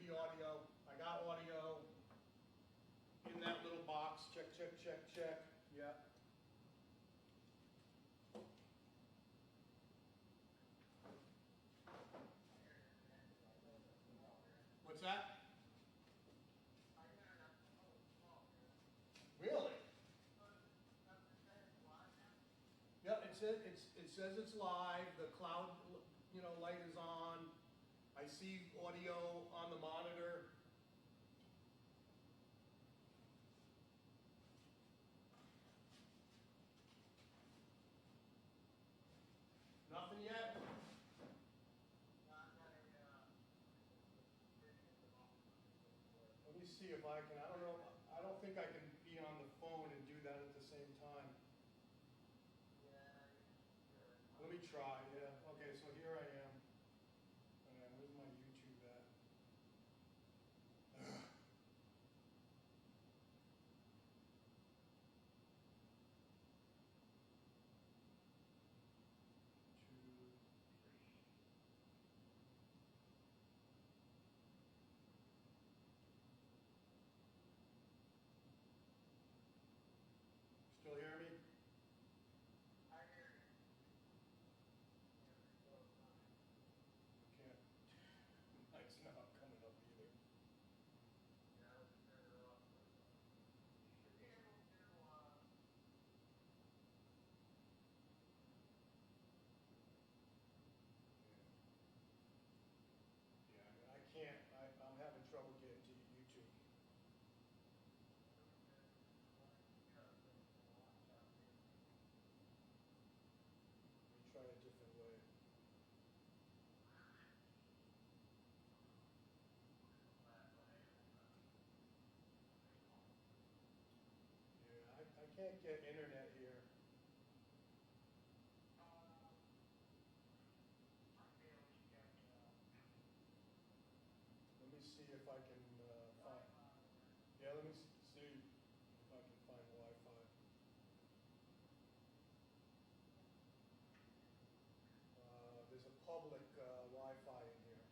the audio. I got audio in that little box. Check, check, check, check. Yeah. What's that? Really? Yeah, it says it's live. The cloud, light is on. I see audio on the monitor. Nothing yet? Let me see if I can. I don't know. I don't think I can be on the phone and do that at the same time. Let me try. Yeah. Okay, so here I am. Where's my YouTube at? Ugh. 2, 3. Still hear me? Can't. It's not coming up either. Yeah, I can't. I'm having trouble getting to YouTube. Let me try a different way. Yeah, I can't get internet here. Let me see if I can find. Yeah, let me see if I can find Wi-Fi. There's a public Wi-Fi in here.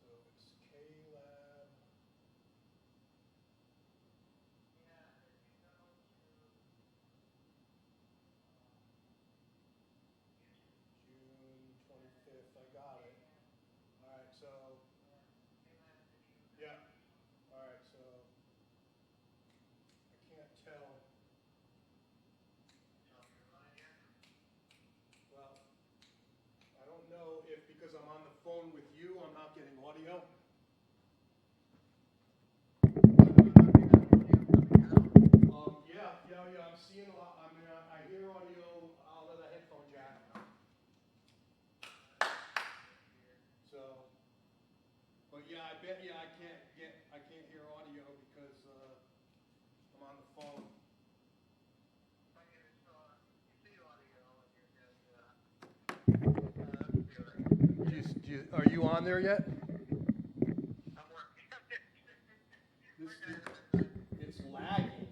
So it's KLab. June 25th. I got it. All right, so yeah. All right, so I can't tell. Well, I don't know if because I'm on the phone with you, I'm not getting audio. Yeah. I'm seeing a lot. I hear audio out of the headphone jack. So, but yeah, I bet I can't hear audio because I'm on the phone. Are you on there yet? It's lagging.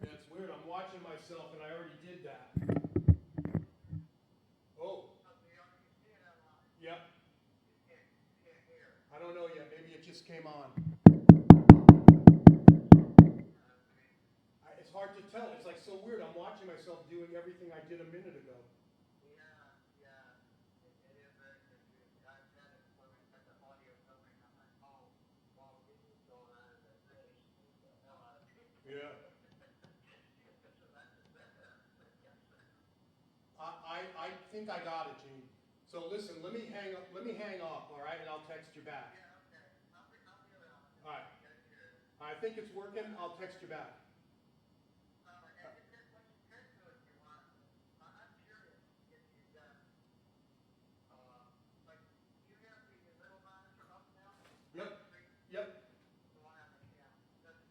That's weird. I'm watching myself and I already did that. Oh. Yep. I don't know yet. Maybe it just came on. It's hard to tell. It's like so weird. I'm watching myself doing everything I did a minute ago. Yeah. I think I got it, Gene. So listen, let me hang up, all right, and I'll text you back. Yeah, okay. I'll be around. All right. Get it here. I think it's working. I'll text you back. And you can, what you can do if you want, I'm curious if you've got, like, you have the little monitor up now? Yep. Yep. The one on the camera.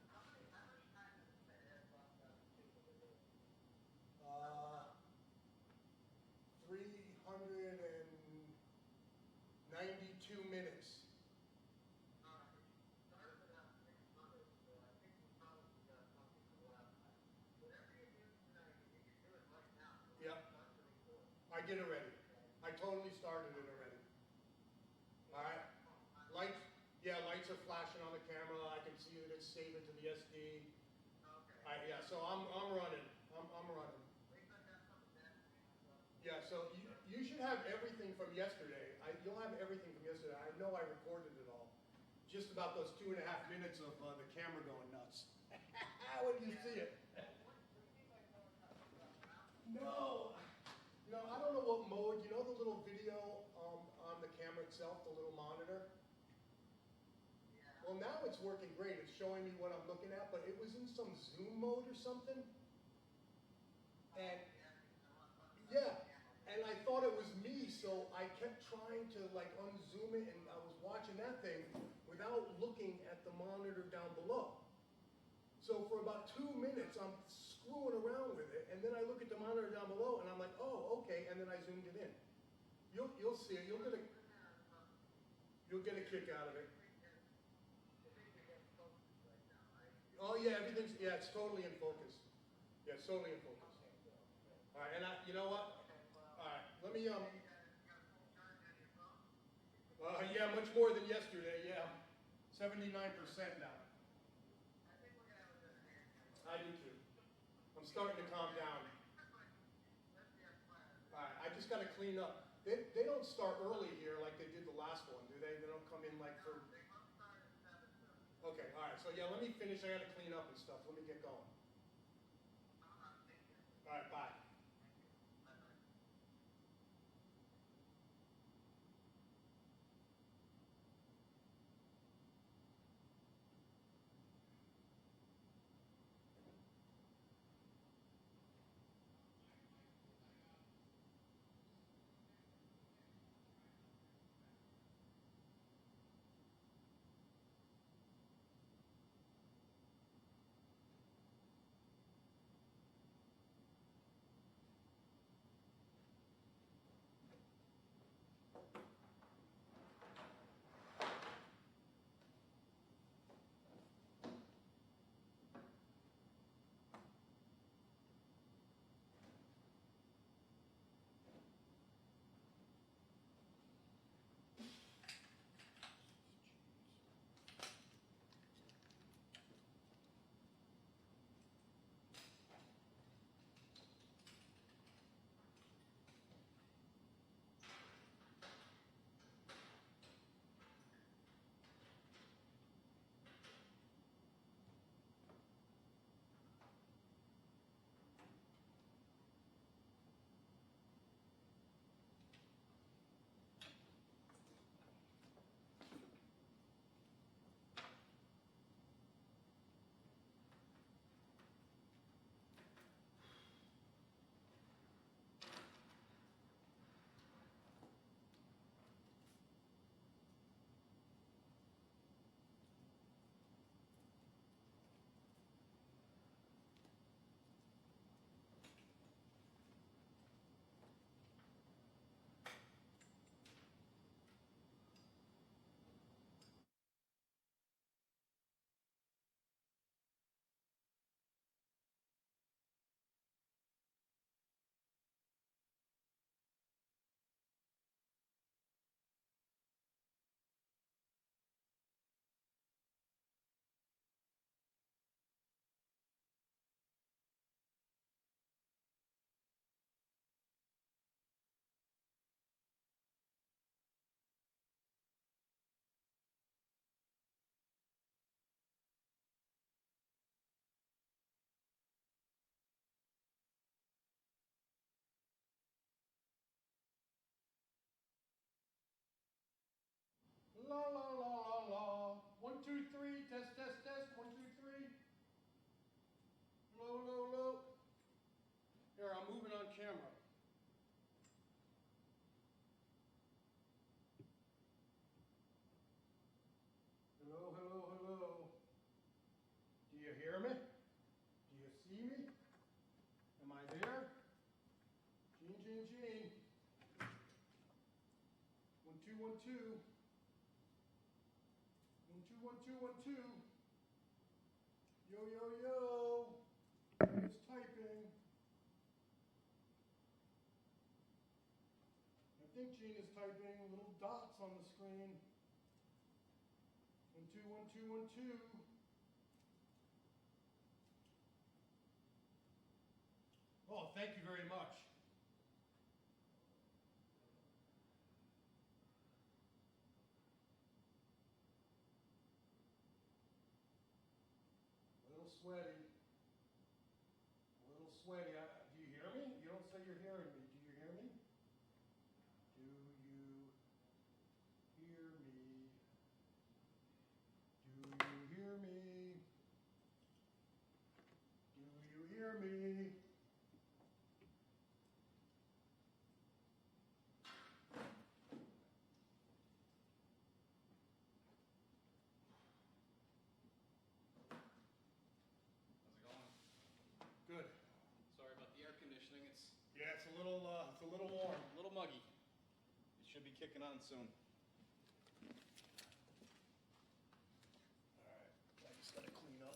How much time does it have on the table to do it? 392 minutes. Started it on 600, so I think we probably got something for the last time. Whatever you do tonight, you can do it right now. Yep. Start to record. I did already. I totally started it already. All right. Lights, yeah, lights are flashing on the camera. I can see that it's saving to the SD. Okay. Yeah, so I'm running. I'm running. At least I got something back to me myself. Yeah, so you should have everything from yesterday. You'll have everything from yesterday. I know I recorded it all. Just about those 2.5 minutes of the camera going nuts. When you see it. No. No, I don't know what mode. You know the little video on the camera itself, the little monitor? Well, now it's working great. It's showing me what I'm looking at, but it was in some zoom mode or something. And yeah, and I thought it was me, so I kept trying to like unzoom it, and I was watching that thing without looking at the monitor down below. So for about 2 minutes, I'm screwing around with it, and then I look at the monitor down below, and I'm like, oh, okay, and then I zoomed it in. You'll see it. You'll get a kick out of it. Oh yeah, it's totally in focus. Yeah, it's totally in focus. All right, and you know what? All right, let me yeah, much more than yesterday. Yeah, 79% now. I do too. I'm starting to calm down. All right, I just got to clean up. They don't start early here like they did the last one, do they? They don't come in like for. Okay, all right. So yeah, let me finish. I got to clean up and stuff. Let me get going. All right, bye. La la la la la. 1, 2, 3. Test, test, test. 1, 2, 3. Low, low, low. Here, I'm moving on camera. Hello, hello, hello. Do you hear me? Do you see me? Am I there? Gene, Gene, Gene. 1, 2, 1, 2. 1, 2, 1, 2, 1, 2. Yo, yo, yo. It's typing. I think Gene is typing little dots on the screen. 1, 2, 1, 2, 1, 2. Oh, thank you very much. A little sweaty. A little sweaty. Do you hear me? You don't say you're hearing me. Do you hear me? Do you hear me? Do you hear me? Do you hear me? How's it going? Good. Sorry about the air conditioning. It's Yeah, it's a little warm. a little muggy. It should be kicking on soon. All right. I just gotta clean up.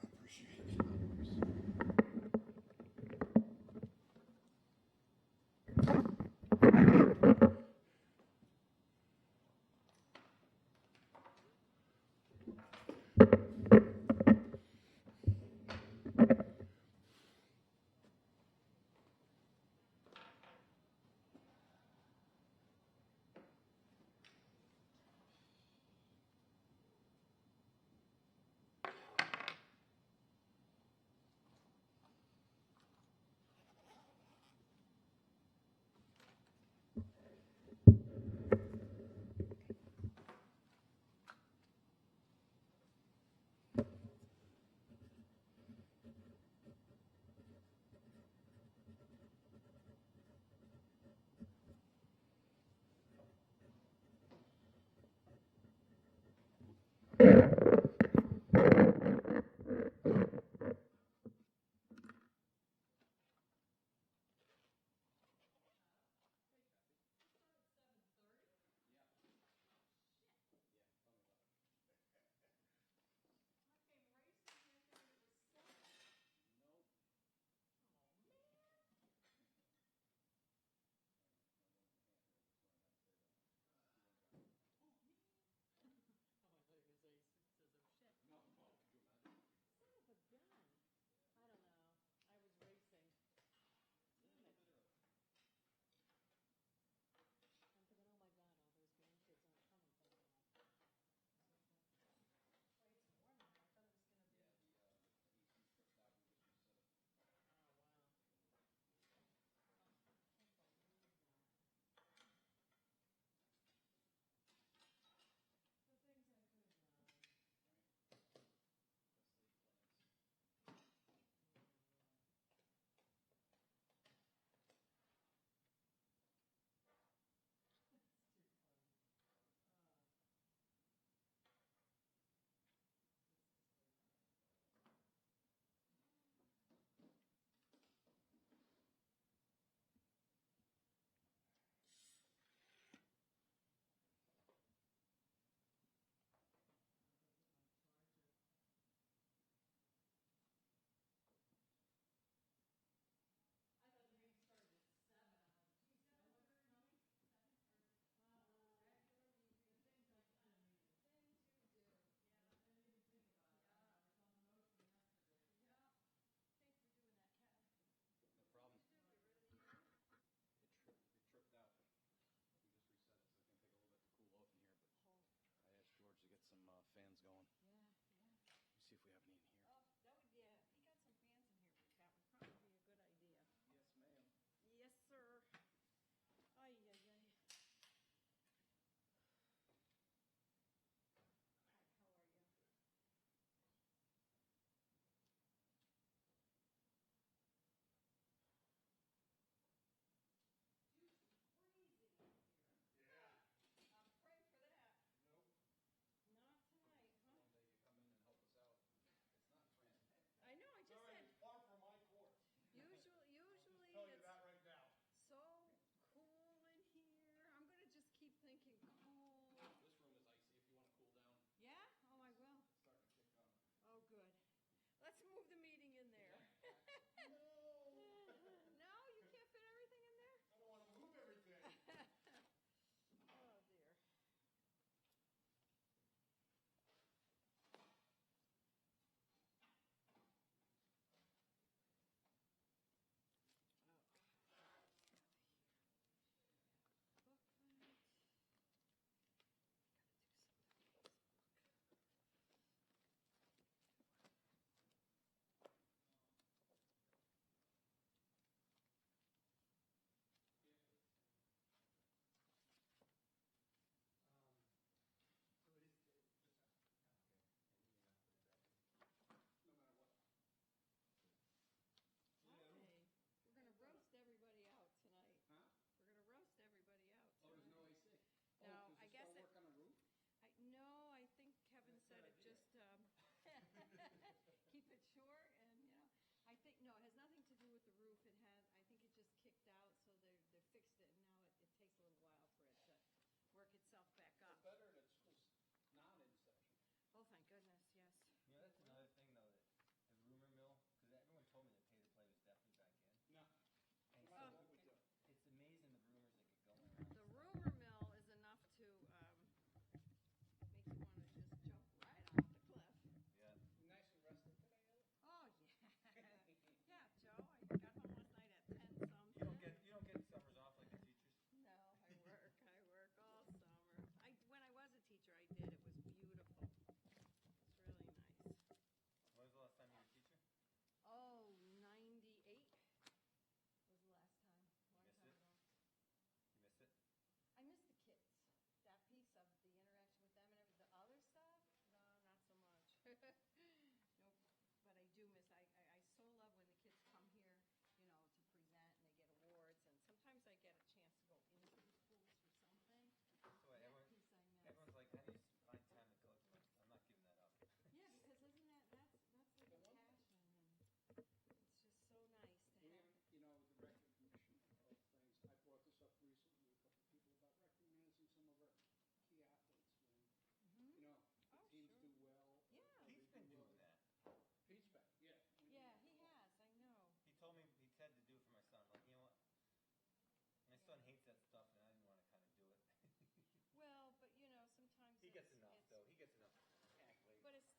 Appreciate it.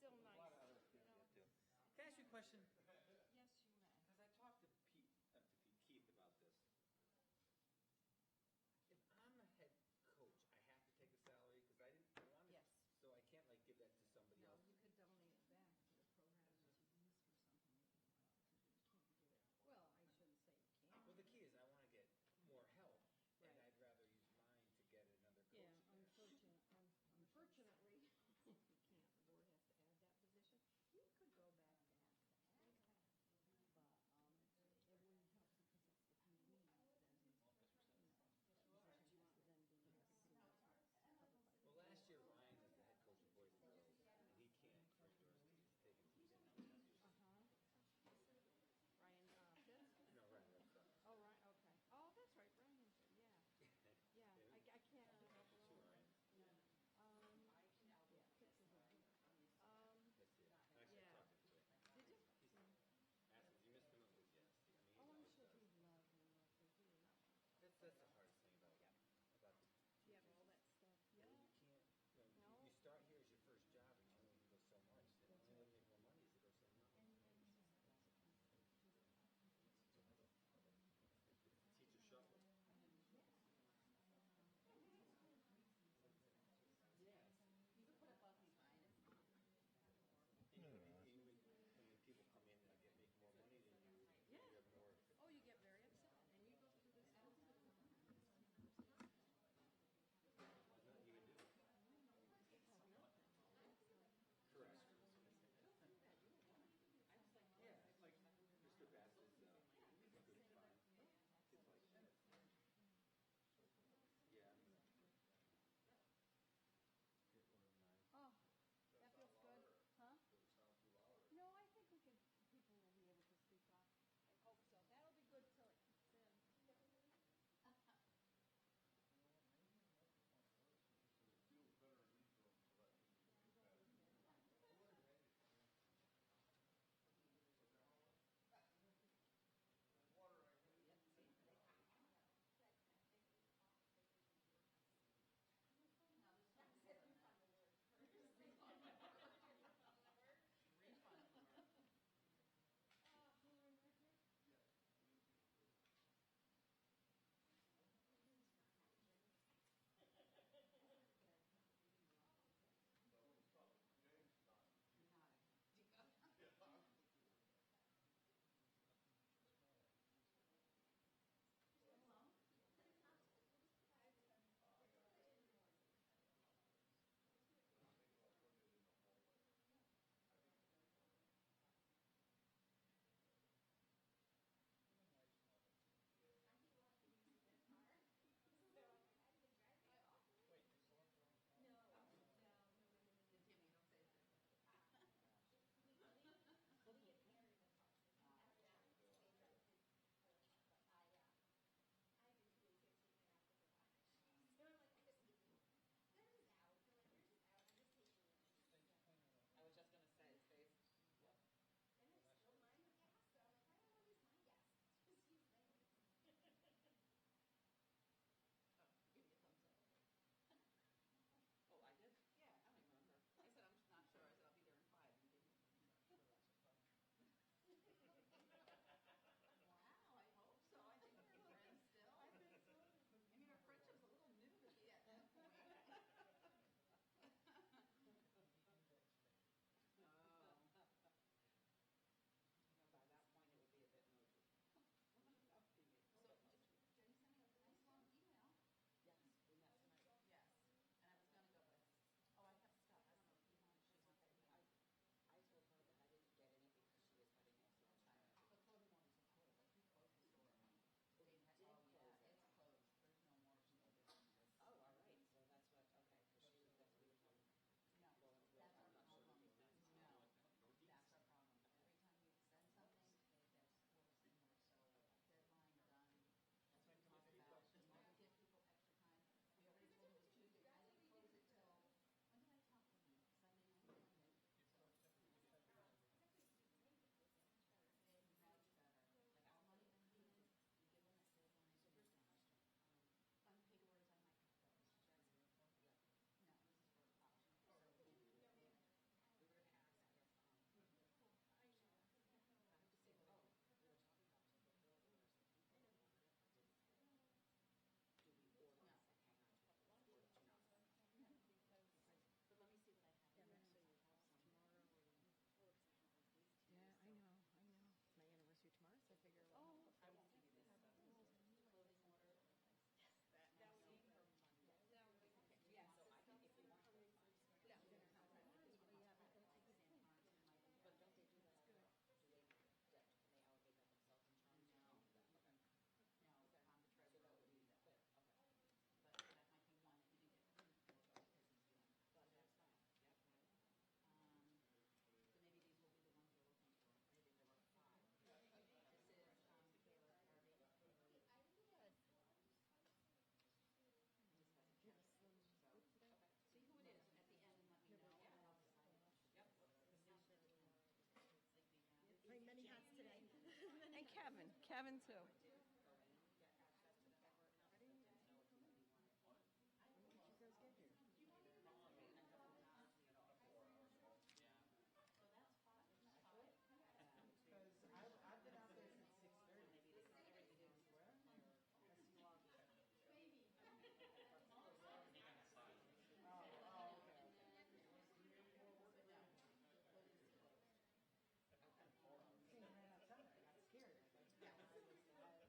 still nice. You know? Can I ask you a question? Yes, you may. Because I talked to Keith about this. If I'm the head coach, I have to take a salary because I want it. Yes. So I can't like give that to somebody No, else. you could donate it back to the program that you use for something that you can't do it. Well, I shouldn't say you can't. Well, the key is I want to get more help, and Right. I'd rather use mine to get another coach. Yeah, in there. unfortunately, you can't. The board has to add that position. You could go back to ag Kevin too. I've been out there since 6:30. Ran out of time. I got scared. I was like, yeah,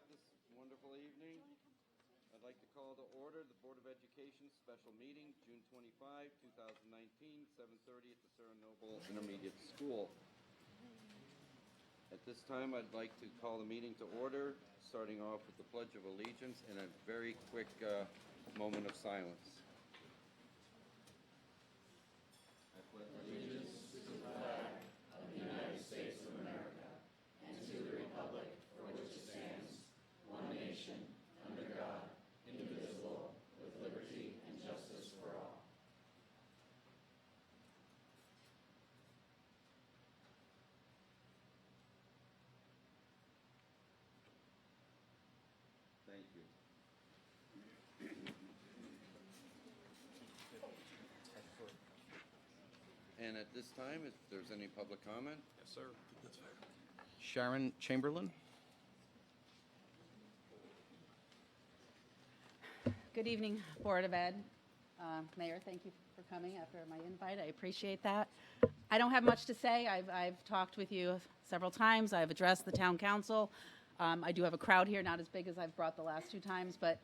out this wonderful evening. I'd like to call to order the Board of Education special meeting, June 25, 2019, 7:30 at the Sarah Noble Intermediate School. At this time, I'd like to call the meeting to order, starting off with the Pledge of Allegiance and a very quick moment of silence. I pledge allegiance to the flag of the United States of America and to the republic for which it stands, one nation, under God, indivisible, with liberty and justice for all. Thank you. And at this time, if there's any public comment? Yes, sir. Sharon Chamberlain. Good evening, Board of Ed. Mayor, thank you for coming after my invite. I appreciate that. I don't have much to say. I've talked with you several times. I've addressed the town council. I do have a crowd here, not as big as I've brought the last two times, but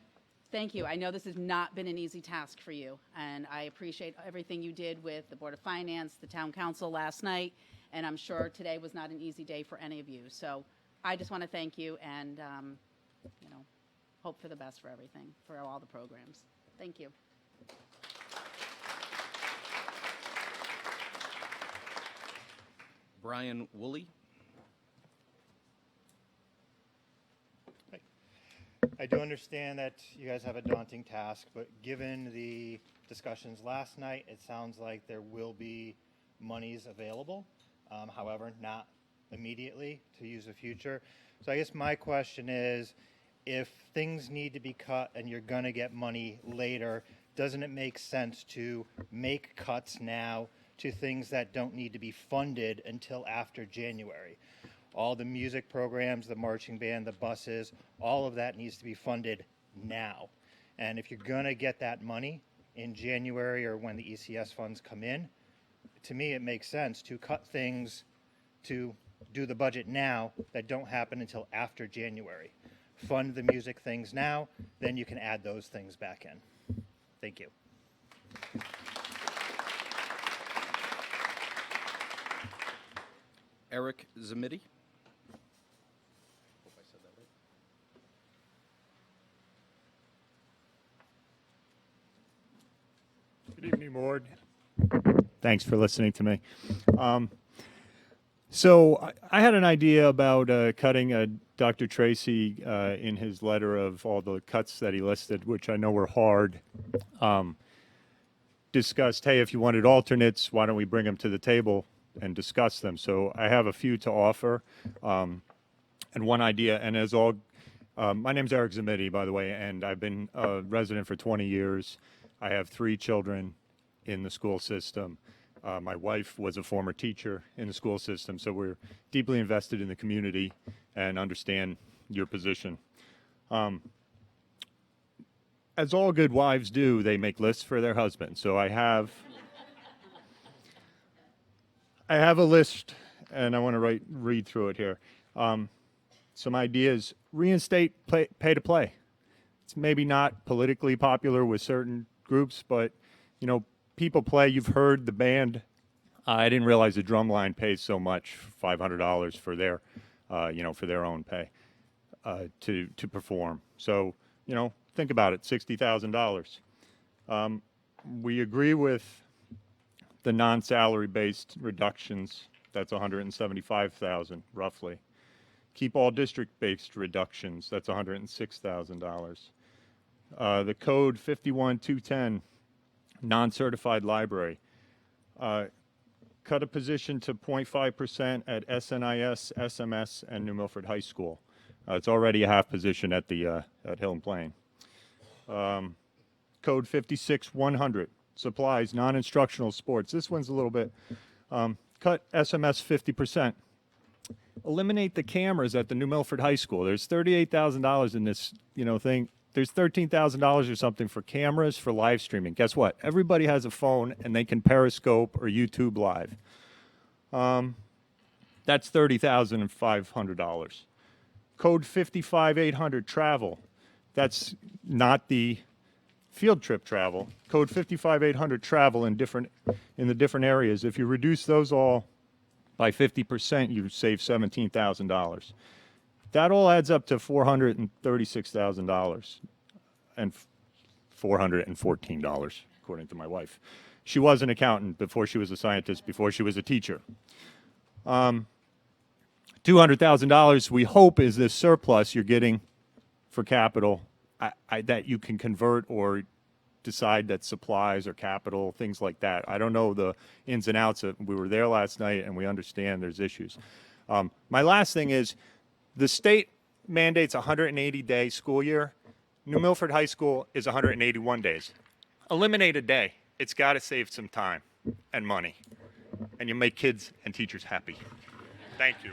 thank you. I know this has not been an easy task for you, and I appreciate everything you did with the Board of Finance, the town council last night, and I'm sure today was not an easy day for any of you. So I just want to thank you and, hope for the best for everything, for all the programs. Thank you. Brian Woolley. I do understand that you guys have a daunting task, but given the discussions last night, it sounds like there will be monies available, however, not immediately to use in the future. So I guess my question is, if things need to be cut and you're going to get money later, doesn't it make sense to make cuts now to things that don't need to be funded until after January? All the music programs, the marching band, the buses, all of that needs to be funded now. And if you're going to get that money in January or when the ECS funds come in, to me it makes sense to cut things to do the budget now that don't happen until after January. Fund the music things now, then you can add those things back in. Thank you. Eric Zamiti. Hope I said that right. Good evening, Board. Thanks for listening to me. So I had an idea about cutting Dr. Tracy in his letter of all the cuts that he listed, which I know were hard. Discussed, hey, if you wanted alternates, why don't we bring them to the table and discuss them? So I have a few to offer, and one idea, and as all, my name's Eric Zamiti, by the way, and I've been a resident for 20 years. I have 3 children in the school system. My wife was a former teacher in the school system, so we're deeply invested in the community and understand your position. As all good wives do, they make lists for their husbands. So I have a list, and I want to read through it here. Some ideas: reinstate pay to play. It's maybe not politically popular with certain groups, but people play. You've heard the band. I didn't realize the drum line pays so much, $500 for their, for their own pay to perform. So, think about it, $60,000. We agree with the non-salary based reductions. That's $175,000 roughly. Keep all district-based reductions. That's $106,000. The code 51210. Non-certified library. Cut a position to 0.5% at SNIS, SMS, and New Milford High School. It's already a half position at the at Hill and Plain. Code 56100. Supplies, non-instructional sports. This one's a little bit. Cut SMS 50%. Eliminate the cameras at the New Milford High School. There's $38,000 in this thing. There's $13,000 or something for cameras for live streaming. Guess what? Everybody has a phone and they can Periscope or YouTube Live. That's $30,500. Code 55800 travel. That's not the field trip travel. Code 55800 travel in the different areas. If you reduce those all by 50%, you save $17,000. That all adds up to $436,000 and $414, according to my wife. She was an accountant before she was a scientist, before she was a teacher. $200,000 we hope is this surplus you're getting for capital that you can convert or decide that supplies or capital, things like that. I don't know the ins and outs of. We were there last night and we understand there's issues. My last thing is the state mandates a 180-day school year. New Milford High School is 181 days. Eliminate a day. It's got to save some time and money. And you make kids and teachers happy. Thank you.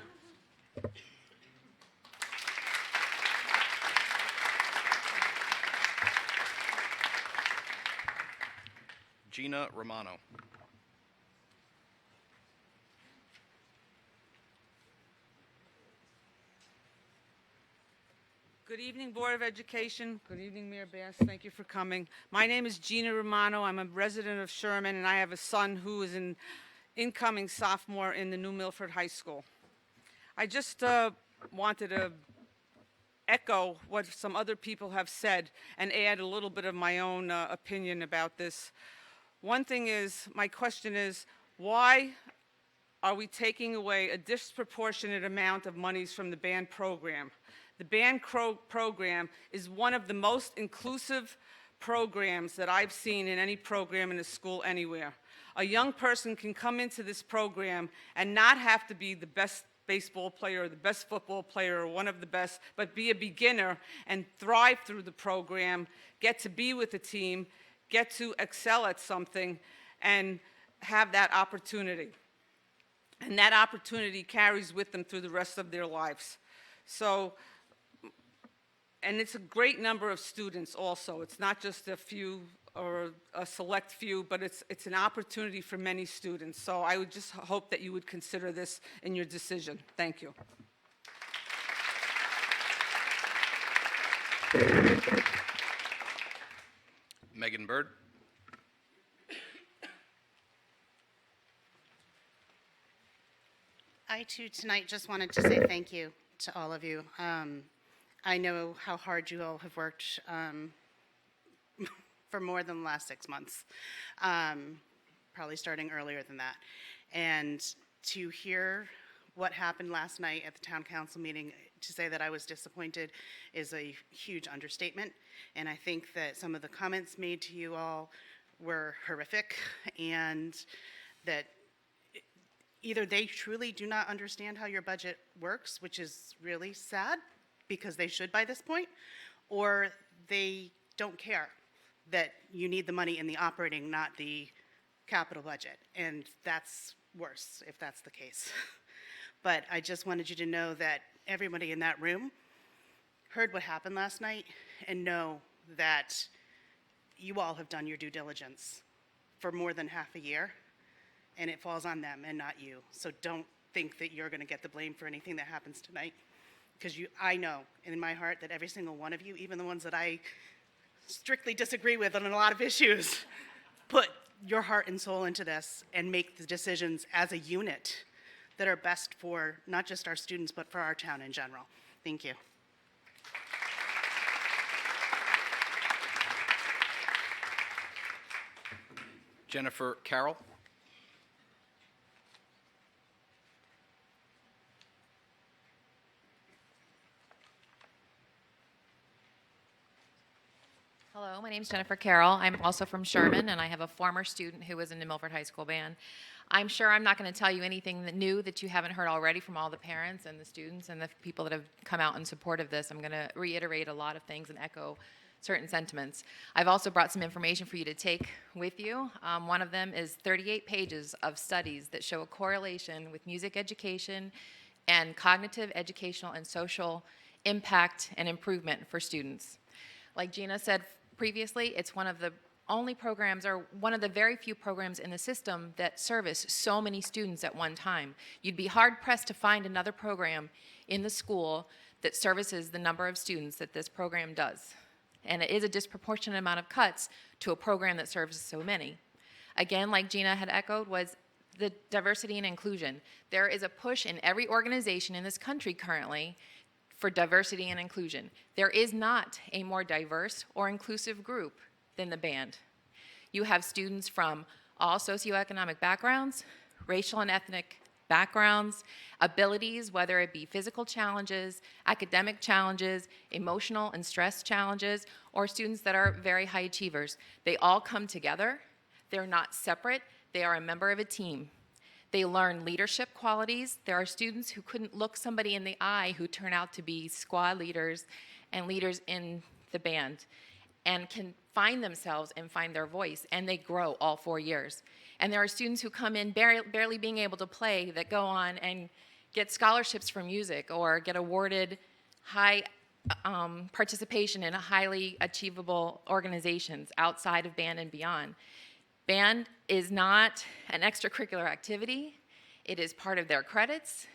Gina Romano. Good evening, Board of Education. Good evening, Mayor Bass. Thank you for coming. My name is Gina Romano. I'm a resident of Sherman, and I have a son who is an incoming sophomore in the New Milford High School. I just wanted to echo what some other people have said and add a little bit of my own opinion about this. One thing is, my question is, why are we taking away a disproportionate amount of monies from the band program? The band program is one of the most inclusive programs that I've seen in any program in a school anywhere. A young person can come into this program and not have to be the best baseball player or the best football player or one of the best, but be a beginner and thrive through the program, get to be with the team, get to excel at something, and have that opportunity. And that opportunity carries with them through the rest of their lives. So, and it's a great number of students also. It's not just a few or a select few, but it's an opportunity for many students. So I would just hope that you would consider this in your decision. Thank you. Megan Bird. I too tonight just wanted to say thank you to all of you. I know how hard you all have worked for more than the last 6 months, probably starting earlier than that. And to hear what happened last night at the town council meeting, to say that I was disappointed is a huge understatement. And I think that some of the comments made to you all were horrific, and that either they truly do not understand how your budget works, which is really sad because they should by this point, or they don't care that you need the money in the operating, not the capital budget. And that's worse if that's the case. But I just wanted you to know that everybody in that room heard what happened last night and know that you all have done your due diligence for more than half a year, and it falls on them and not you. So don't think that you're going to get the blame for anything that happens tonight, because I know in my heart that every single one of you, even the ones that I strictly disagree with on a lot of issues, put your heart and soul into this and make the decisions as a unit that are best for not just our students, but for our town in general. Thank you. Jennifer Carroll. Hello, my name is Jennifer Carroll. I'm also from Sherman, and I have a former student who was in the Milford High School band. I'm sure I'm not going to tell you anything new that you haven't heard already from all the parents and the students and the people that have come out in support of this. I'm going to reiterate a lot of things and echo certain sentiments. I've also brought some information for you to take with you. One of them is 38 pages of studies that show a correlation with music education and cognitive, educational, and social impact and improvement for students. Like Gina said previously, it's one of the only programs, or one of the very few programs in the system that service so many students at one time. You'd be hard-pressed to find another program in the school that services the number of students that this program does. And it is a disproportionate amount of cuts to a program that serves so many. Again, like Gina had echoed, was the diversity and inclusion. There is a push in every organization in this country currently for diversity and inclusion. There is not a more diverse or inclusive group than the band. You have students from all socioeconomic backgrounds, racial and ethnic backgrounds, abilities, whether it be physical challenges, academic challenges, emotional and stress challenges, or students that are very high achievers. They all come together. They're not separate. They are a member of a team. They learn leadership qualities. There are students who couldn't look somebody in the eye who turn out to be squad leaders and leaders in the band and can find themselves and find their voice, and they grow all 4 years. And there are students who come in barely being able to play that go on and get scholarships for music or get awarded high participation in highly achievable organizations outside of band and beyond. Band is not an extracurricular activity. It is part of their credits,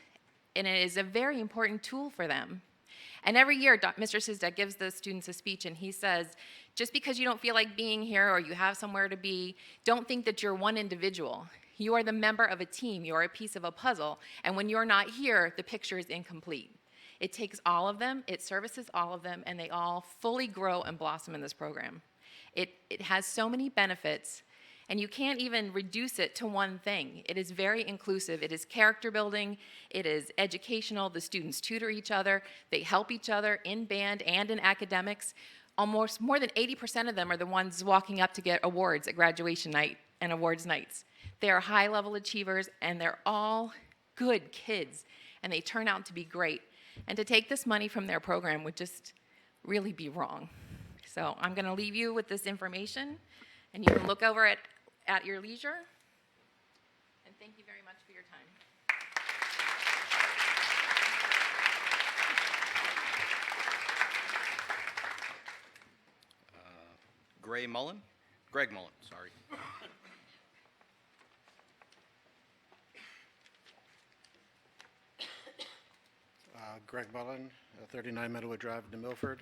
and it is a very important tool for them. And every year, Mr. Sizdak gives the students a speech, and he says, just because you don't feel like being here or you have somewhere to be, don't think that you're one individual. You are the member of a team. You are a piece of a puzzle. And when you're not here, the picture is incomplete. It takes all of them, it services all of them, and they all fully grow and blossom in this program. It has so many benefits, and you can't even reduce it to one thing. It is very inclusive. It is character building. It is educational. The students tutor each other. They help each other in band and in academics. Almost more than 80% of them are the ones walking up to get awards at graduation night and awards nights. They are high-level achievers, and they're all good kids, and they turn out to be great. And to take this money from their program would just really be wrong. So I'm going to leave you with this information, and you can look over it at your leisure. And thank you very much for your time. Greg Mullen, sorry. Greg Mullen, 39 Meadowood Drive, New Milford.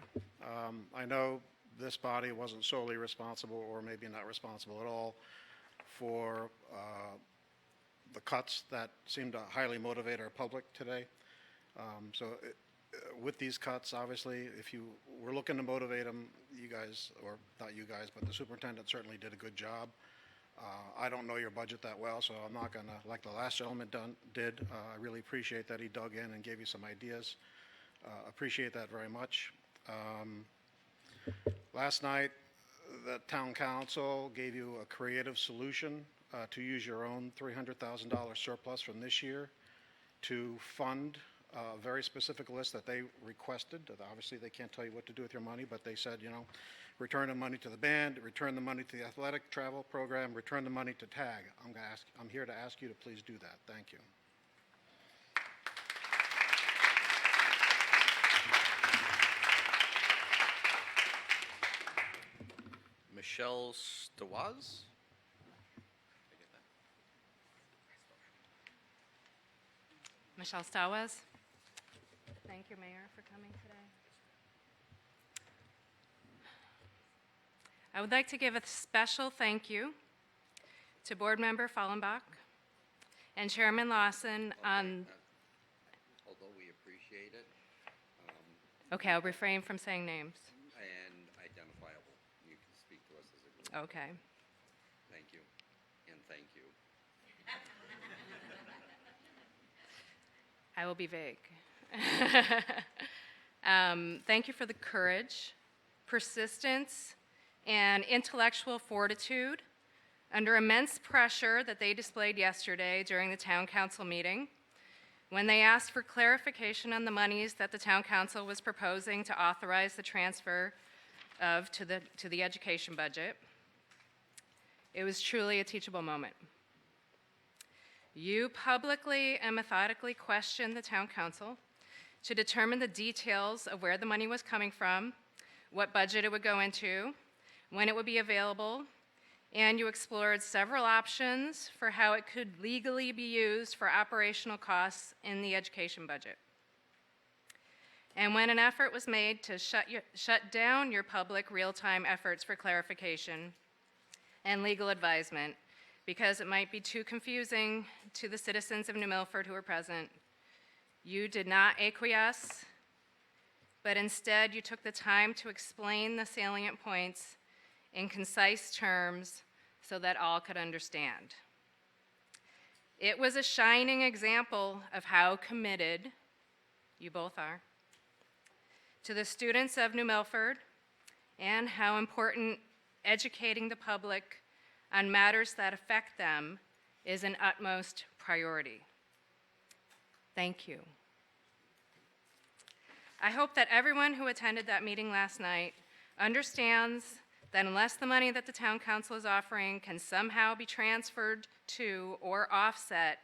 I know this body wasn't solely responsible, or maybe not responsible at all, for the cuts that seem to highly motivate our public today. With these cuts, obviously, if you were looking to motivate them, you guys, or not you guys, but the superintendent certainly did a good job. I don't know your budget that well, so I'm not going to, like the last gentleman did. I really appreciate that he dug in and gave you some ideas. Appreciate that very much. Last night, the town council gave you a creative solution to use your own $300,000 surplus from this year to fund a very specific list that they requested. Obviously, they can't tell you what to do with your money, but they said, you know, return the money to the band, return the money to the athletic travel program, return the money to TAG. I'm here to ask you to please do that. Thank you. Michelle Stawaz? Michelle Stawaz. Thank you, Mayor, for coming today. I would like to give a special thank you to Board Member Fallenbach and Chairman Lawson on... Although we appreciate it. Okay, I'll refrain from saying names. And identifiable. You can speak to us as a group. Okay. Thank you. And thank you. I will be vague. Thank you for the courage, persistence, and intellectual fortitude under immense pressure that they displayed yesterday during the town council meeting when they asked for clarification on the monies that the town council was proposing to authorize the transfer of to the education budget. It was truly a teachable moment. You publicly and methodically questioned the town council to determine the details of where the money was coming from, what budget it would go into, when it would be available, and you explored several options for how it could legally be used for operational costs in the education budget. and when an effort was made to shut down your public real-time efforts for clarification and legal advisement because it might be too confusing to the citizens of New Milford who were present, you did not acquiesce, but instead you took the time to explain the salient points in concise terms so that all could understand. It was a shining example of how committed you both are to the students of New Milford and how important educating the public on matters that affect them is an utmost priority. Thank you. I hope that everyone who attended that meeting last night understands that unless the money that the town council is offering can somehow be transferred to or offset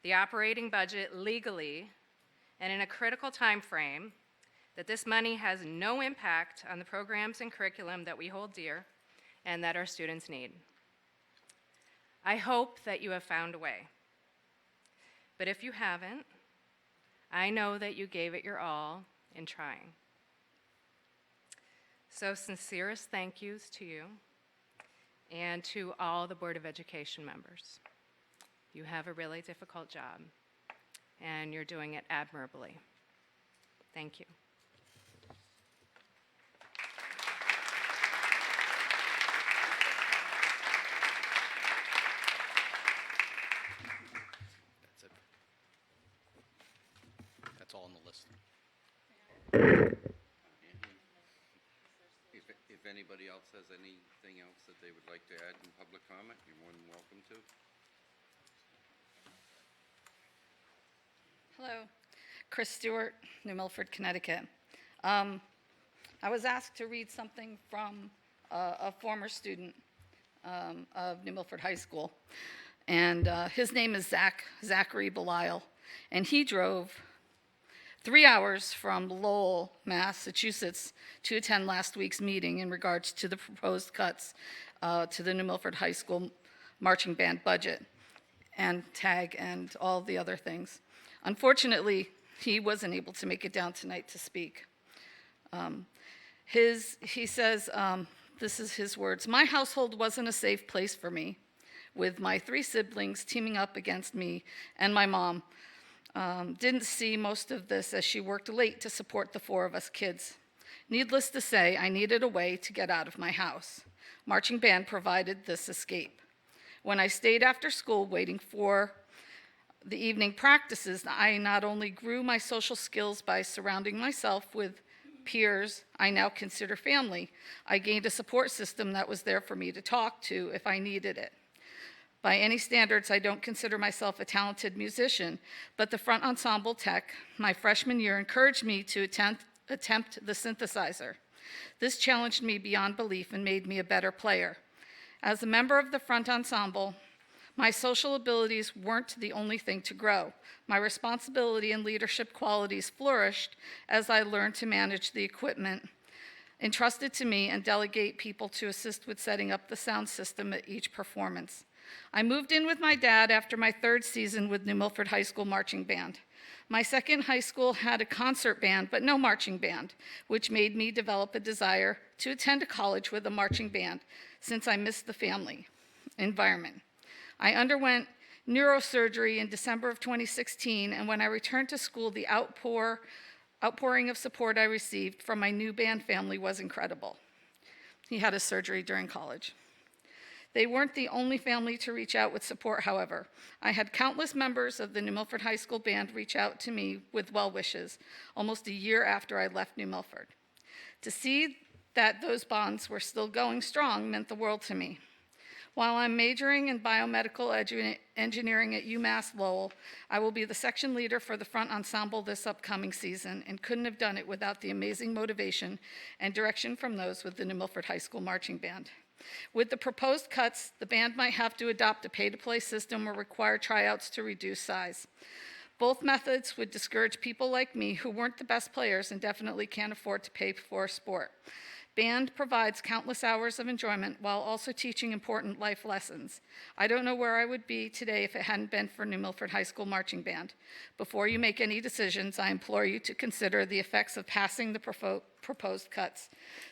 the operating budget legally and in a critical time frame, that this money has no impact on the programs and curriculum that we hold dear and that our students need. I hope that you have found a way. But if you haven't, I know that you gave it your all in trying. So sincerest thank yous to you and to all the Board of Education members. You have a really difficult job, and you're doing it admirably. Thank you. That's it. That's all on the list. If anybody else has anything else that they would like to add in public comment, you're more than welcome to. Hello, Chris Stewart, New Milford, Connecticut. I was asked to read something from a former student of New Milford High School, and his name is Zachary Belisle, and he drove 3 hours from Lowell, Massachusetts, to attend last week's meeting in regards to the proposed cuts to the New Milford High School marching band budget and tag and all the other things. Unfortunately, he wasn't able to make it down tonight to speak. He says, this is his words, "My household wasn't a safe place for me, with my 3 siblings teaming up against me and my mom. Didn't see most of this as she worked late to support the 4 of us kids. Needless to say, I needed a way to get out of my house. Marching band provided this escape. When I stayed after school waiting for the evening practices, I not only grew my social skills by surrounding myself with peers I now consider family, I gained a support system that was there for me to talk to if I needed it. By any standards, I don't consider myself a talented musician, but the front ensemble tech, my freshman year, encouraged me to attempt the synthesizer. This challenged me beyond belief and made me a better player. As a member of the front ensemble, my social abilities weren't the only thing to grow. My responsibility and leadership qualities flourished as I learned to manage the equipment entrusted to me and delegate people to assist with setting up the sound system at each performance. I moved in with my dad after my 3rd season with New Milford High School marching band. My 2nd high school had a concert band, but no marching band, which made me develop a desire to attend a college with a marching band since I missed the family environment. I underwent neurosurgery in December of 2016, and when I returned to school, the outpouring of support I received from my new band family was incredible. He had a surgery during college. They weren't the only family to reach out with support, however. I had countless members of the New Milford High School band reach out to me with well wishes almost a year after I left New Milford. To see that those bonds were still going strong meant the world to me. While I'm majoring in biomedical engineering at UMass Lowell, I will be the section leader for the front ensemble this upcoming season and couldn't have done it without the amazing motivation and direction from those with the New Milford High School marching band. With the proposed cuts, the band might have to adopt a pay-to-play system or require tryouts to reduce size. Both methods would discourage people like me who weren't the best players and definitely can't afford to pay for a sport. Band provides countless hours of enjoyment while also teaching important life lessons. I don't know where I would be today if it hadn't been for New Milford High School Marching Band. Before you make any decisions, I implore you to consider the effects of passing the proposed cuts.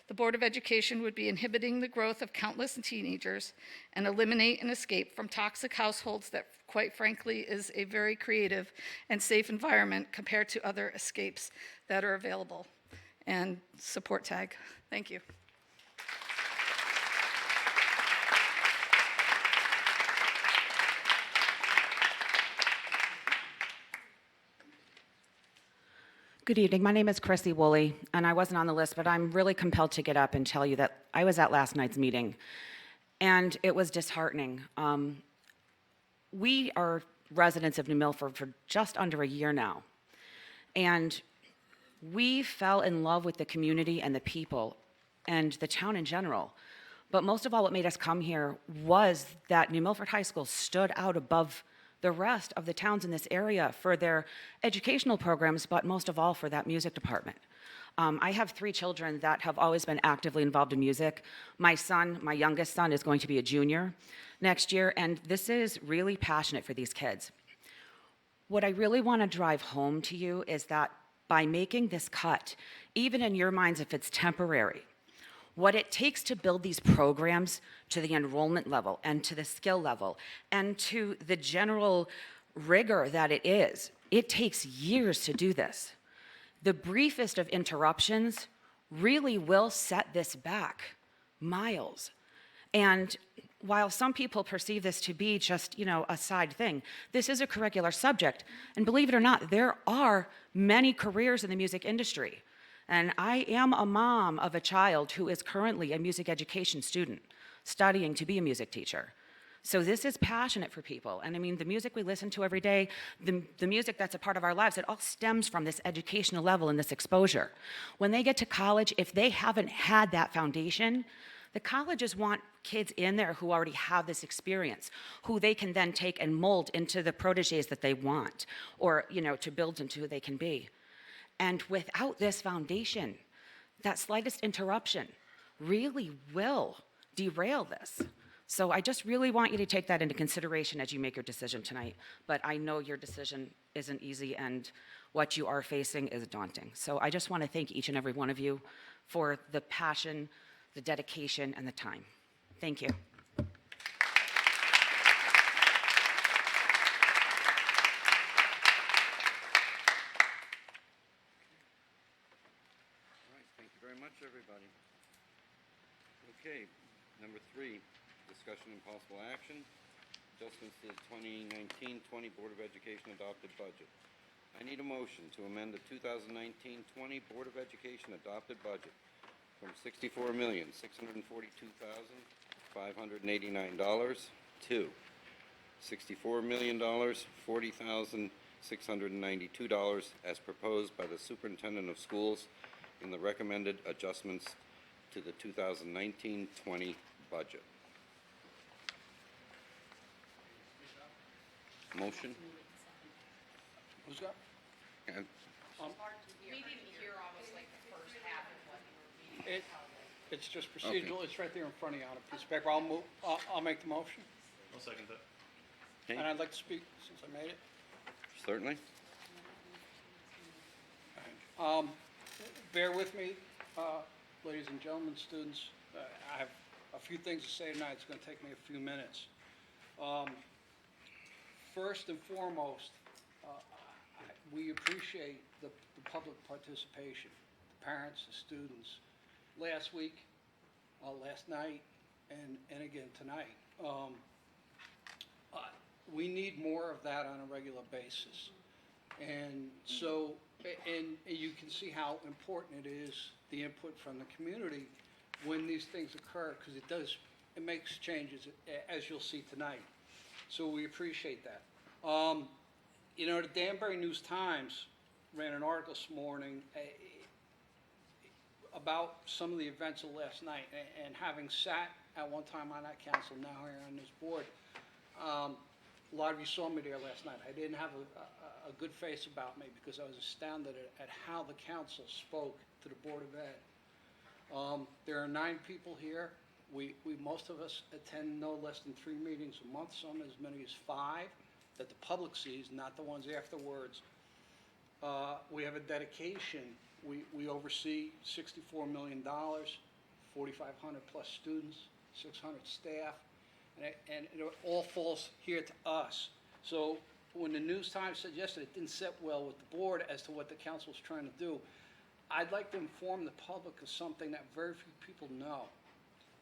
The Board of Education would be inhibiting the growth of countless teenagers and eliminate an escape from toxic households that, quite frankly, is a very creative and safe environment compared to other escapes that are available. And support tag. Thank you. Good evening. My name is Chrissy Woolley, and I wasn't on the list, but I'm really compelled to get up and tell you that I was at last night's meeting, and it was disheartening. We are residents of New Milford for just under a year now, and we fell in love with the community and the people and the town in general. But most of all, what made us come here was that New Milford High School stood out above the rest of the towns in this area for their educational programs, but most of all for that music department. I have 3 children that have always been actively involved in music. My son, my youngest son, is going to be a junior next year, and this is really passionate for these kids. What I really want to drive home to you is that by making this cut, even in your minds if it's temporary, what it takes to build these programs to the enrollment level and to the skill level and to the general rigor that it takes years to do this. The briefest of interruptions really will set this back miles. And while some people perceive this to be just, a side thing, this is a curricular subject. And believe it or not, there are many careers in the music industry. And I am a mom of a child who is currently a music education student, studying to be a music teacher. So this is passionate for people. And I mean, the music we listen to every day, the music that's a part of our lives, it all stems from this educational level and this exposure. When they get to college, if they haven't had that foundation, the colleges want kids in there who already have this experience, who they can then take and mold into the proteges that they want, or, to build into who they can be. And without this foundation, that slightest interruption really will derail this. So I just really want you to take that into consideration as you make your decision tonight. But I know your decision isn't easy, and what you are facing is daunting. So I just want to thank each and every one of you for the passion, the dedication, and the time. Thank you. Everybody. Okay, number 3, discussion and possible action, adjustments to the 2019-20 Board of Education adopted budget. I need a motion to amend the 2019-20 Board of Education adopted budget from $64,642,589 to $64,040,692 as proposed by the Superintendent of Schools in the recommended adjustments to the 2019-20 budget. Motion? Who's that? And We didn't hear almost like the first half of what you were reading. It's just procedural. It's right there in front of you on a piece of paper. I'll make the motion. I'll second that. Okay. And I'd like to speak since I made it. Certainly. Bear with me, ladies and gentlemen, students. I have a few things to say tonight. It's going to take me a few minutes. First and foremost, we appreciate the public participation, the parents, the students. Last week, last night, and again tonight. We need more of that on a regular basis. And so, and you can see how important it is, the input from the community when these things occur, because it makes changes, as you'll see tonight. So we appreciate that. The Danbury News-Times ran an article this morning about some of the events of last night, and having sat at one time on that council, now here on this board, a lot of you saw me there last night. I didn't have a good face about me because I was astounded at how the council spoke to the Board of Ed. There are 9 people here. Most of us attend no less than 3 meetings a month, some as many as 5, that the public sees, not the ones afterwards. We have a dedication. We oversee $64 million, 4,500 plus students, 600 staff, and it all falls here to us. So when the News Times said yesterday it didn't sit well with the board as to what the council is trying to do, I'd like to inform the public of something that very few people know.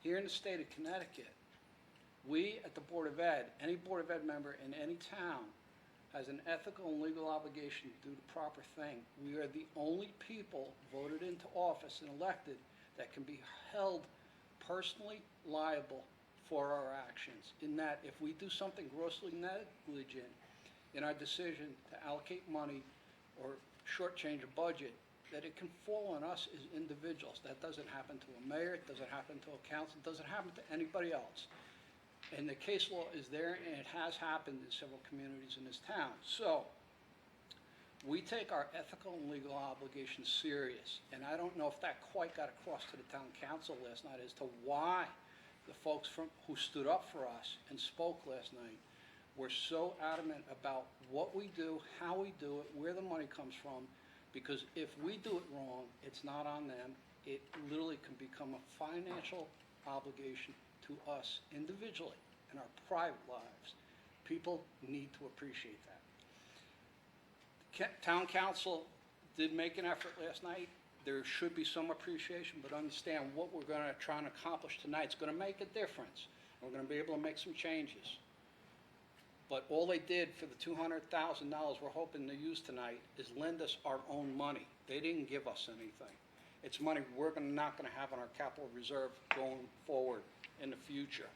Here in the state of Connecticut, we at the Board of Ed, any Board of Ed member in any town has an ethical and legal obligation to do the proper thing. We are the only people voted into office and elected that can be held personally liable for our actions. In that, if we do something grossly negligent in our decision to allocate money or shortchange a budget, that it can fall on us as individuals. That doesn't happen to a mayor, it doesn't happen to a council, it doesn't happen to anybody else. And the case law is there, and it has happened in several communities in this town. So, we take our ethical and legal obligations serious, and I don't know if that quite got across to the town council last night as to why the folks who stood up for us and spoke last night were so adamant about what we do, how we do it, where the money comes from, because if we do it wrong, it's not on them. It literally can become a financial obligation to us individually in our private lives. People need to appreciate that. Town council did make an effort last night. There should be some appreciation, but understand what we're going to try and accomplish tonight is going to make a difference. We're going to be able to make some changes. But all they did for the $200,000 we're hoping to use tonight is lend us our own money. They didn't give us anything. It's money we're not going to have on our capital reserve going forward in the future.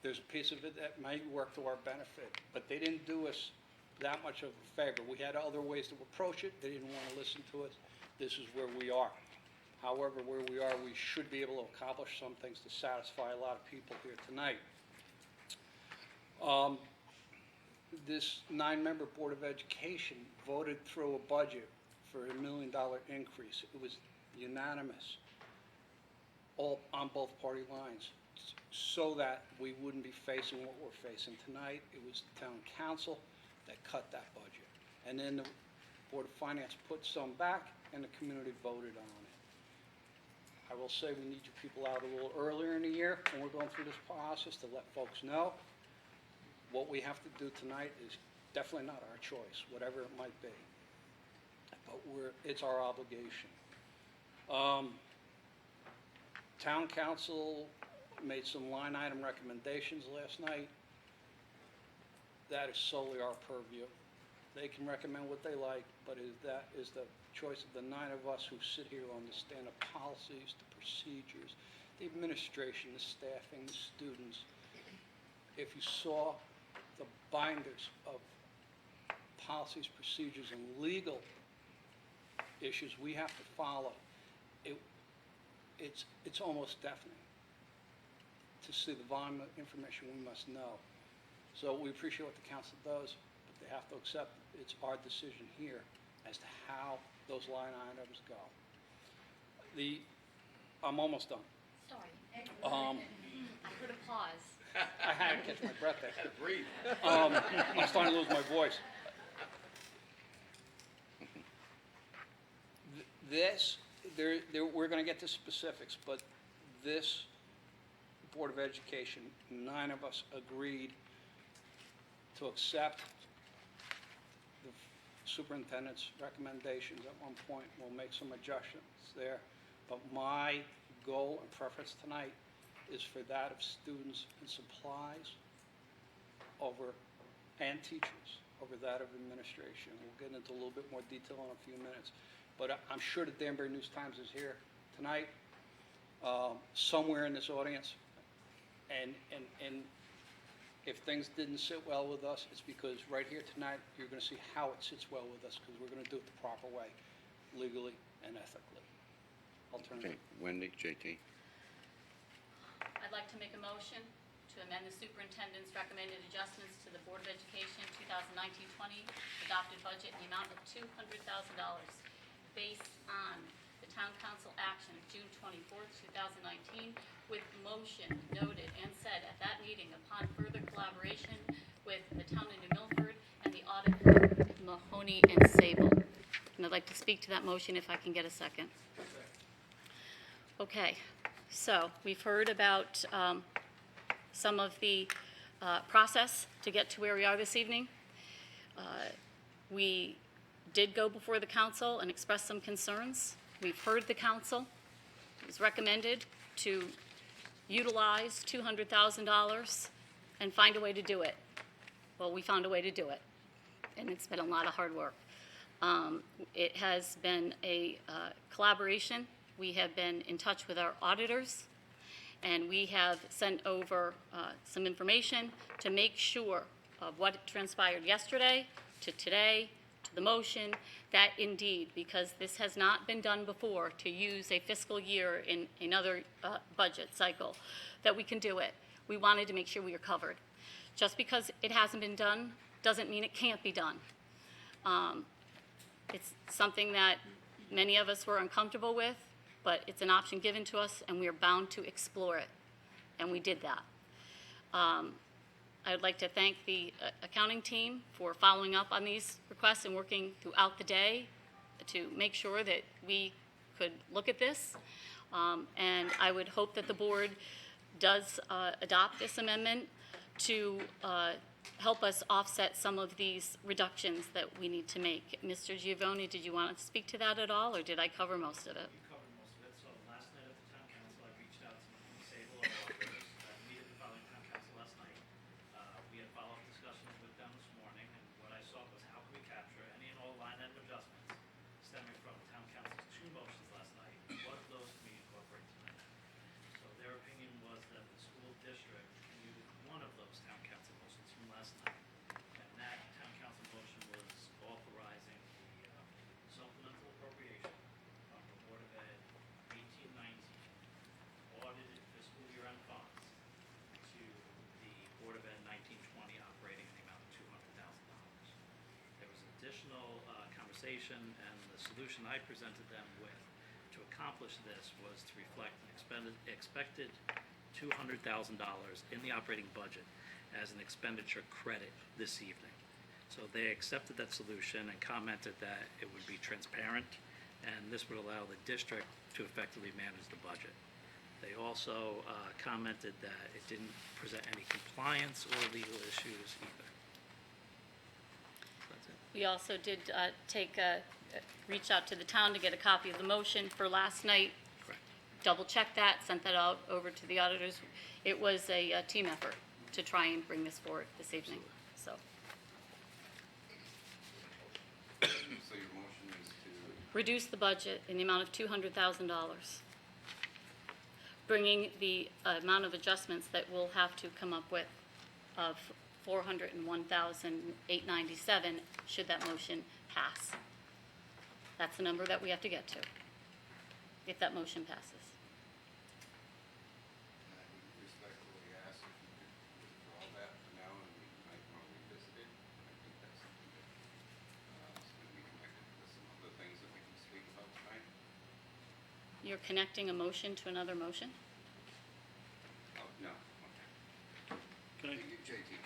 There's a piece of it that may work to our benefit, but they didn't do us that much of a favor. We had other ways to approach it. They didn't want to listen to us. This is where we are. However, where we are, we should be able to accomplish some things to satisfy a lot of people here tonight. This 9-member Board of Education voted through a budget for $1 million increase. It was unanimous, all on both party lines, so that we wouldn't be facing what we're facing tonight. It was the town council that cut that budget. And then the Board of Finance put some back, and the community voted on it. I will say we need you people out a little earlier in the year when we're going through this process to let folks know what we have to do tonight is definitely not our choice, whatever it might be. But it's our obligation. Town council made some line item recommendations last night. That is solely our purview. They can recommend what they like, but that is the choice of the 9 of us who sit here who understand the policies, the procedures, the administration, the staffing, the students. If you saw the binders of policies, procedures, and legal issues we have to follow, it's almost deafening to see the volume of information we must know. So we appreciate what the council does, but they have to accept it's our decision here as to how those line items go. I'm almost done. Sorry. I heard a pause. I had to catch my breath there. I had to breathe. I'm starting to lose my voice. We're going to get to specifics, but this Board of Education, 9 of us agreed to accept the superintendent's recommendations. At one point, we'll make some adjustments there, but my goal and preference tonight is for that of students and supplies and teachers over that of administration. We'll get into a little bit more detail in a few minutes. But I'm sure the Danbury News-Times is here tonight, somewhere in this audience. And if things didn't sit well with us, it's because right here tonight, you're going to see how it sits well with us, because we're going to do it the proper way, legally and ethically. I'll turn it over. Wendy, JT. I'd like to make a motion to amend the superintendent's recommended adjustments to the Board of Education 2019-20 adopted budget in the amount of $200,000 based on the Town Council action of June 24th, 2019, with motion noted and said at that meeting upon further collaboration with the Town of New Milford and the audit firm Mahoney and Sable. And I'd like to speak to that motion if I can get a second. Okay, so we've heard about some of the process to get to where we are this evening. We did go before the council and express some concerns. We've heard the council. It was recommended to utilize $200,000 and find a way to do it. Well, we found a way to do it, and it's been a lot of hard work. It has been a collaboration. We have been in touch with our auditors, and we have sent over some information to make sure of what transpired yesterday to today, to the motion, that indeed, because this has not been done before, to use a fiscal year in another budget cycle, that we can do it. We wanted to make sure we are covered. Just because it hasn't been done doesn't mean it can't be done. It's something that many of us were uncomfortable with, but it's an option given to us, and we are bound to explore it, and we did that. I would like to thank the accounting team for following up on these requests and working throughout the day to make sure that we could look at this. And I would hope that the board does adopt this amendment to help us offset some of these reductions that we need to make. Mr. Giovanni, did you want to speak to that at all, or did I cover most of it? You covered most of it. So last night at the town council, I reached out to Mahoney Sable, our auditors. We didn't follow town council last night. We had follow-up discussions with them this morning, and what I saw was how can we capture any and all line item adjustments stemming from town council's two motions last night. What of those can we incorporate tonight? So their opinion was that the school district needed one of those town council motions from last night. And that town council motion was authorizing the supplemental appropriation from the Board of Ed 1819 audited fiscal year end funds to the Board of Ed 1920 operating in the amount of $200,000. There was additional conversation, and the solution I presented them with to accomplish this was to reflect an expected $200,000 in the operating budget as an expenditure credit this evening. So they accepted that solution and commented that it would be transparent, and this would allow the district to effectively manage the budget. They also commented that it didn't present any compliance or legal issues either. That's it. We also did reach out to the town to get a copy of the motion for last night. Correct. Double-check that, sent that out over to the auditors. It was a team effort to try and bring this forward this evening, so. So your motion is to? Reduce the budget in the amount of $200,000, bringing the amount of adjustments that we'll have to come up with of $401,897 should that motion pass. That's the number that we have to get to, if that motion passes. I would respectfully ask if you could withdraw that for now, and we might want to revisit it. I think that's something that is going to be connected with some other things that we can speak about tonight. You're connecting a motion to another motion? Oh, no, okay. Can I, JT,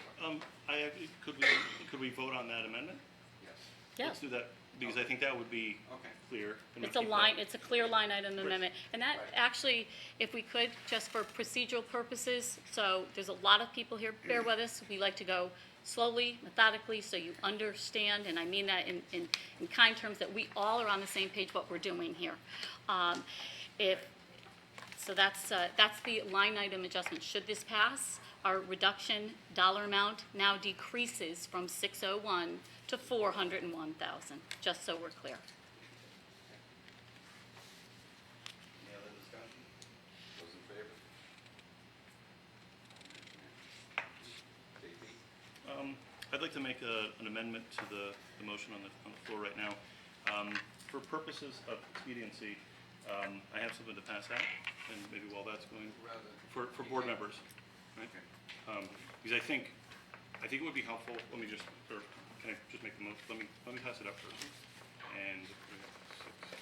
could we vote on that amendment? yes. Yeah. Let's do that, because I think that would be Okay. clear. and It's a keep that- line, it's a clear line item amendment. And that actually, if we could, just for procedural purposes, so there's a lot of people here, bear with us. We like to go slowly, methodically, so you understand, and I mean that in kind terms, that we all are on the same page what we're doing here. So that's the line item adjustment. Should this pass, our reduction dollar amount now decreases from 601 to 401,000, just so we're clear. Any other discussion? Those in favor? JT? I'd like to make an amendment to the motion on the floor right now. For purposes of expediency, I have something to pass out, and maybe while that's going, for board members, right? Because I think it would be helpful, let me just, or can I just make the motion, let me pass it up first. And we have 6.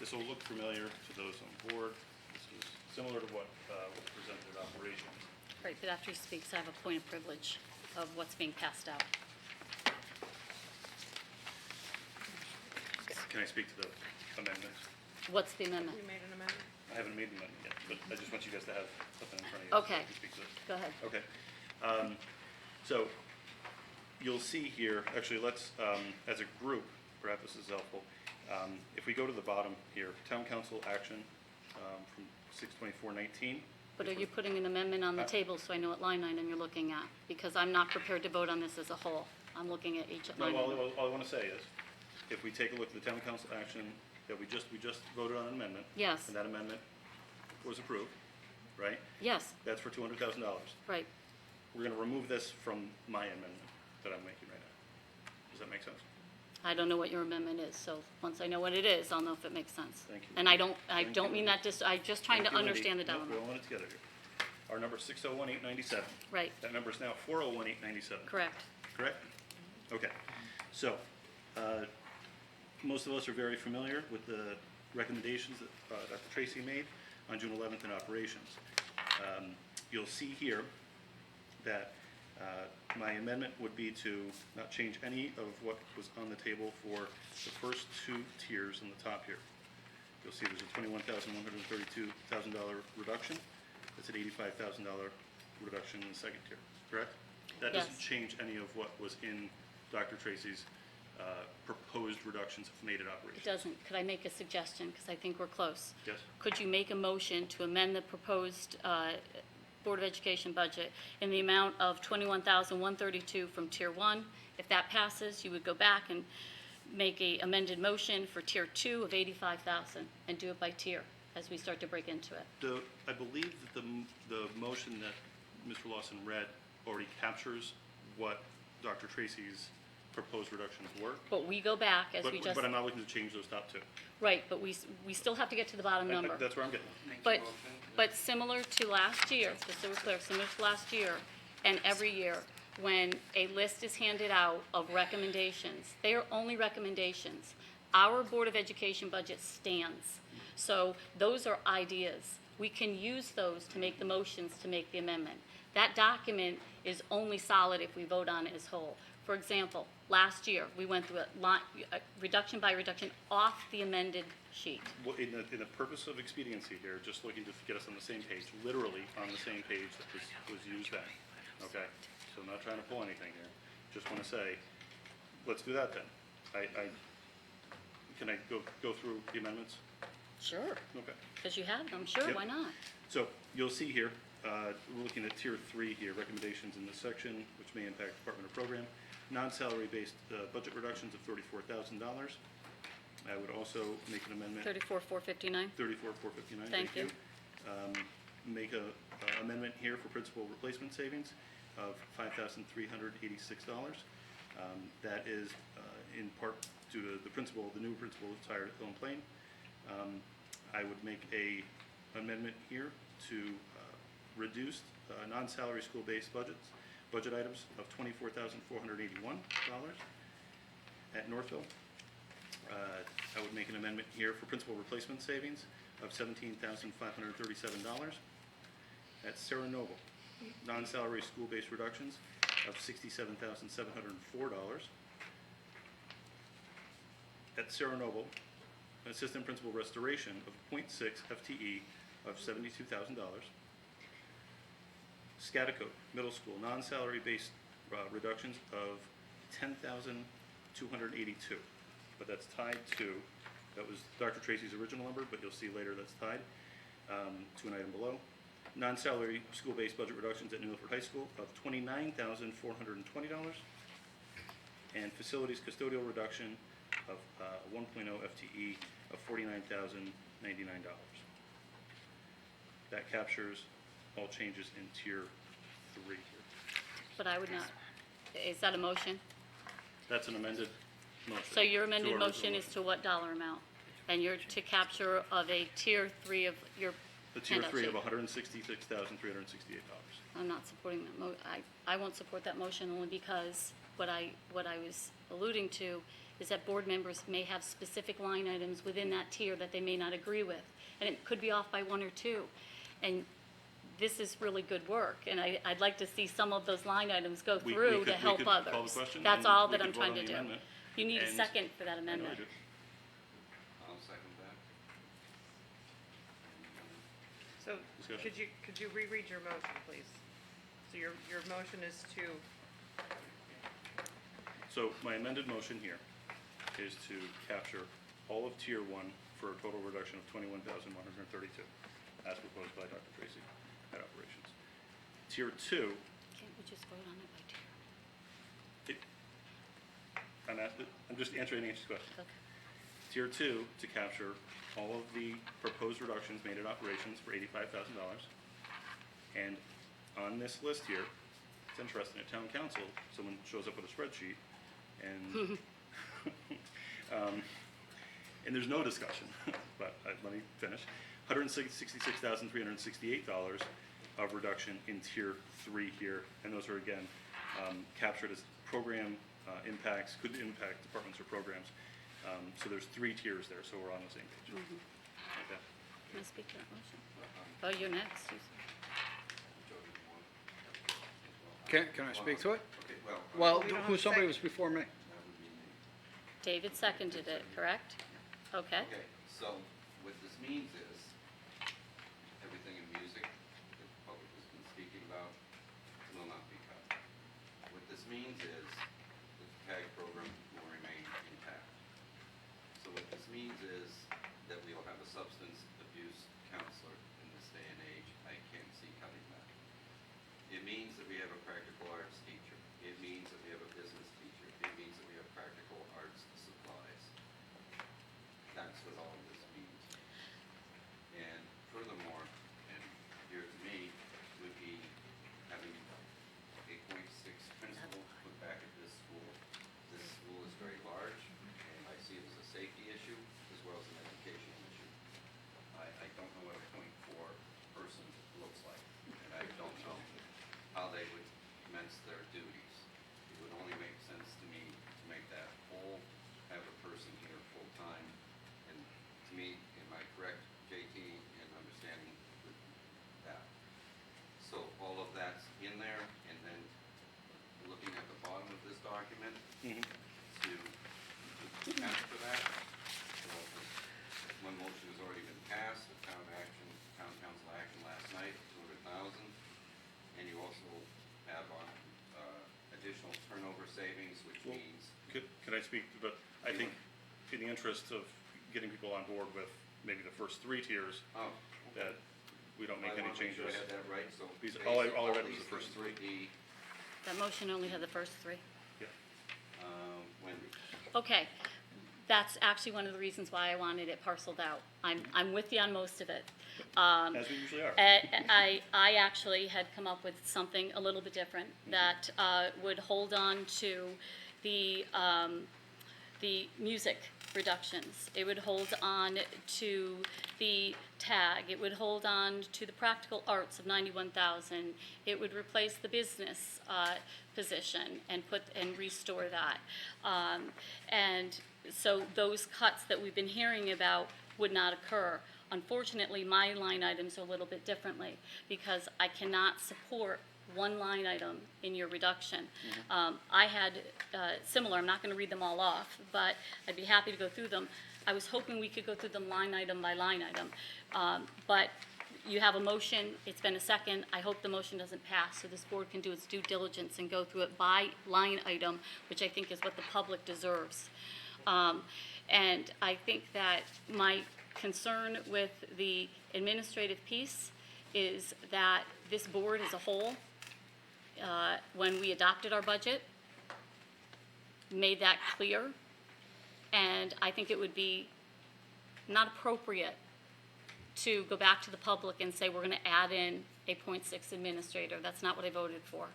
this will look familiar to those on board. This is similar to what was presented at operations. Right, but after he speaks, I have a point of privilege of what's being passed out. Can I speak to the amendments? What's the amendment? I haven't made the amendment yet, but I just want you guys to have something in front of you. Okay. So you can speak to this. Go ahead. Okay. So you'll see here, actually, let's, as a group, perhaps this is helpful. If we go to the bottom here, town council action from 6/24/19. But are you putting an amendment on the table so I know what line item you're looking at? Because I'm not prepared to vote on this as a whole. I'm looking at each No, line item. all I want to say is, if we take a look at the town council action that we just voted on an amendment. Yes. And that amendment was approved, right? Yes, That's for $200,000. right. We're going to remove this from my amendment that I'm making right now. Does that make sense? I don't know what your amendment is, so once I know what it is, I'll know if it makes sense. Thank you. And I don't Thank you. mean that I'm just trying to Thank you, Wendy. understand the Nope, dollar we're amount. all in it together here. Our number is 601,897. Right, That number is now 401,897. correct. Correct? Okay. So, most of us are very familiar with the recommendations that Dr. Tracy made on June 11th in operations. You'll see here that my amendment would be to not change any of what was on the table for the first two tiers on the top here. You'll see there's a $21,132,000 reduction. That's an $85,000 reduction in the second tier, correct? That doesn't Yes. change any of what was in Dr. Tracy's proposed reductions if made at It operations. doesn't. Could I make a suggestion? Because I think we're close. Yes? Could you make a motion to amend the proposed Board of Education budget in the amount of $21,132 from Tier 1? If that passes, you would go back and make a amended motion for Tier 2 of $85,000 and do it by tier as we start to break into it. I believe that the motion that Mr. Lawson read already captures what Dr. Tracy's proposed reductions were. But we go back, as we just, But I'm not looking to change those top two. right, but we still have to get to the bottom number. That's where I'm getting. But similar to last year, just so we're clear, similar to last year and every year, when a list is handed out of recommendations, they are only recommendations. Our Board of Education budget stands. So those are ideas. We can use those to make the motions to make the amendment. That document is only solid if we vote on it as whole. For example, last year, we went through a reduction by reduction off the amended sheet. Well, in the purpose of expediency here, just looking to get us on the same page, literally on the same page that was used then, okay? So I'm not trying to pull anything here. Just want to say, let's do that then. Can I go through the amendments? Sure. Okay. Because you have them, sure, Yep. why not? So you'll see here, we're looking at Tier 3 here, recommendations in this section, which may impact Department of Program. Non-salary based budget reductions of $34,000. I would also make an amendment. 34,459? 34,459, Thank you. Make a amendment here for principal replacement savings of $5,386. That is in part due to the new principal who's hired at Hill and Plain. I would make a amendment here to reduce non-salary school-based budget items of $24,481 at Northville. I would make an amendment here for principal replacement savings of $17,537 at Sarah Noble. Non-salary school-based reductions of $67,704 at Sarah Noble. Assistant principal restoration of 0.6 FTE of $72,000. Scotticoke Middle School non-salary based reductions of $10,282, but that's tied to, that was Dr. Tracy's original number, but you'll see later that's tied to an item below. Non-salary school-based budget reductions at New Milford High School of $29,420, and facilities custodial reduction of 1.0 FTE of $49,099. That captures all changes in Tier 3 here. But I would not, is that a motion? That's an amended motion. So your to amended our motion original is to what dollar amount? And you're to capture of a Tier 3 of your The Tier handout 3 sheet. of $166,368. I'm not supporting that I won't support that motion only because what I was alluding to is that board members may have specific line items within that tier that they may not agree with, and it could be off by 1 or 2. And this is really good work, and I'd like to see some of those line items go We through could- to we help could call the others. question, That's and all we that could I'm vote trying on to the do. amendment. You need a And- second for that I know I amendment. do. I'll second that. So, Discussion. could you reread your motion, please? So your motion is to, So my amended motion here is to capture all of Tier 1 for a total reduction of $21,132, as proposed by Dr. Tracy at Operations. Tier 2, Can't we just vote on it by tier? I'm just answering Nancy's question. Okay. Tier 2, to capture all of the proposed reductions made at Operations for $85,000. And on this list here, it's interesting, at Town Council, someone shows up with a spreadsheet, and and there's no discussion, but let me finish. $166,368 of reduction in Tier 3 here, and those are again captured as program impacts, could impact departments or programs. So there's 3 tiers there, so we're on the same page. Okay. Can I speak to that motion? Oh, you're next. Can I speak to it? Okay, well. Well, we don't have who, a somebody second. was before me. David seconded it, correct? Okay. Okay, so what this means is, everything in music that the public has been speaking about will not be cut. What this means is, that the CAG program will remain intact. So what this means is, that we will have a substance abuse counselor in this day and age. I can't see cutting that. It means that we have a practical arts teacher. It means that we have a business teacher. It means that we have practical arts supplies. That's what all of this means. And furthermore, and here to me, would be having a .6 principal put back at this school. This school is very large, and I see it as a safety issue as well as an educational issue. I don't know what a .4 person looks like, and I don't know how they would commence their duties. It would only make sense to me to make that whole, have a person here full-time. And to me, am I correct, JT, in understanding that? So all of that's in there, and then looking at the bottom of this document to ask for that. So one motion has already been passed, the town council action last night, 200,000. And you also have additional turnover savings, which Well, means. Could I speak, but I think in the interest of getting people on board with maybe the first 3 tiers, Oh, that we don't make I any wanna make changes. sure I had that right, so. These, all I read was these the first things would 3. be, That motion only had the first 3. Yeah. Wendy. Okay, that's actually one of the reasons why I wanted it parceled out. I'm with you on most of it. As we usually are. I actually had come up with something a little bit different that would hold on to the music reductions. It would hold on to the tag. It would hold on to the practical arts of 91,000. It would replace the business position and restore that. And so those cuts that we've been hearing about would not occur. Unfortunately, my line items are a little bit differently because I cannot support one line item in your reduction. I had similar, I'm not going to read them all off, but I'd be happy to go through them. I was hoping we could go through them line item by line item. But you have a motion, it's been a second, I hope the motion doesn't pass so this board can do its due diligence and go through it by line item, which I think is what the public deserves. And I think that my concern with the administrative piece is that this board as a whole, when we adopted our budget, made that clear. And I think it would be not appropriate to go back to the public and say we're going to add in a .6 administrator. That's not what I voted for.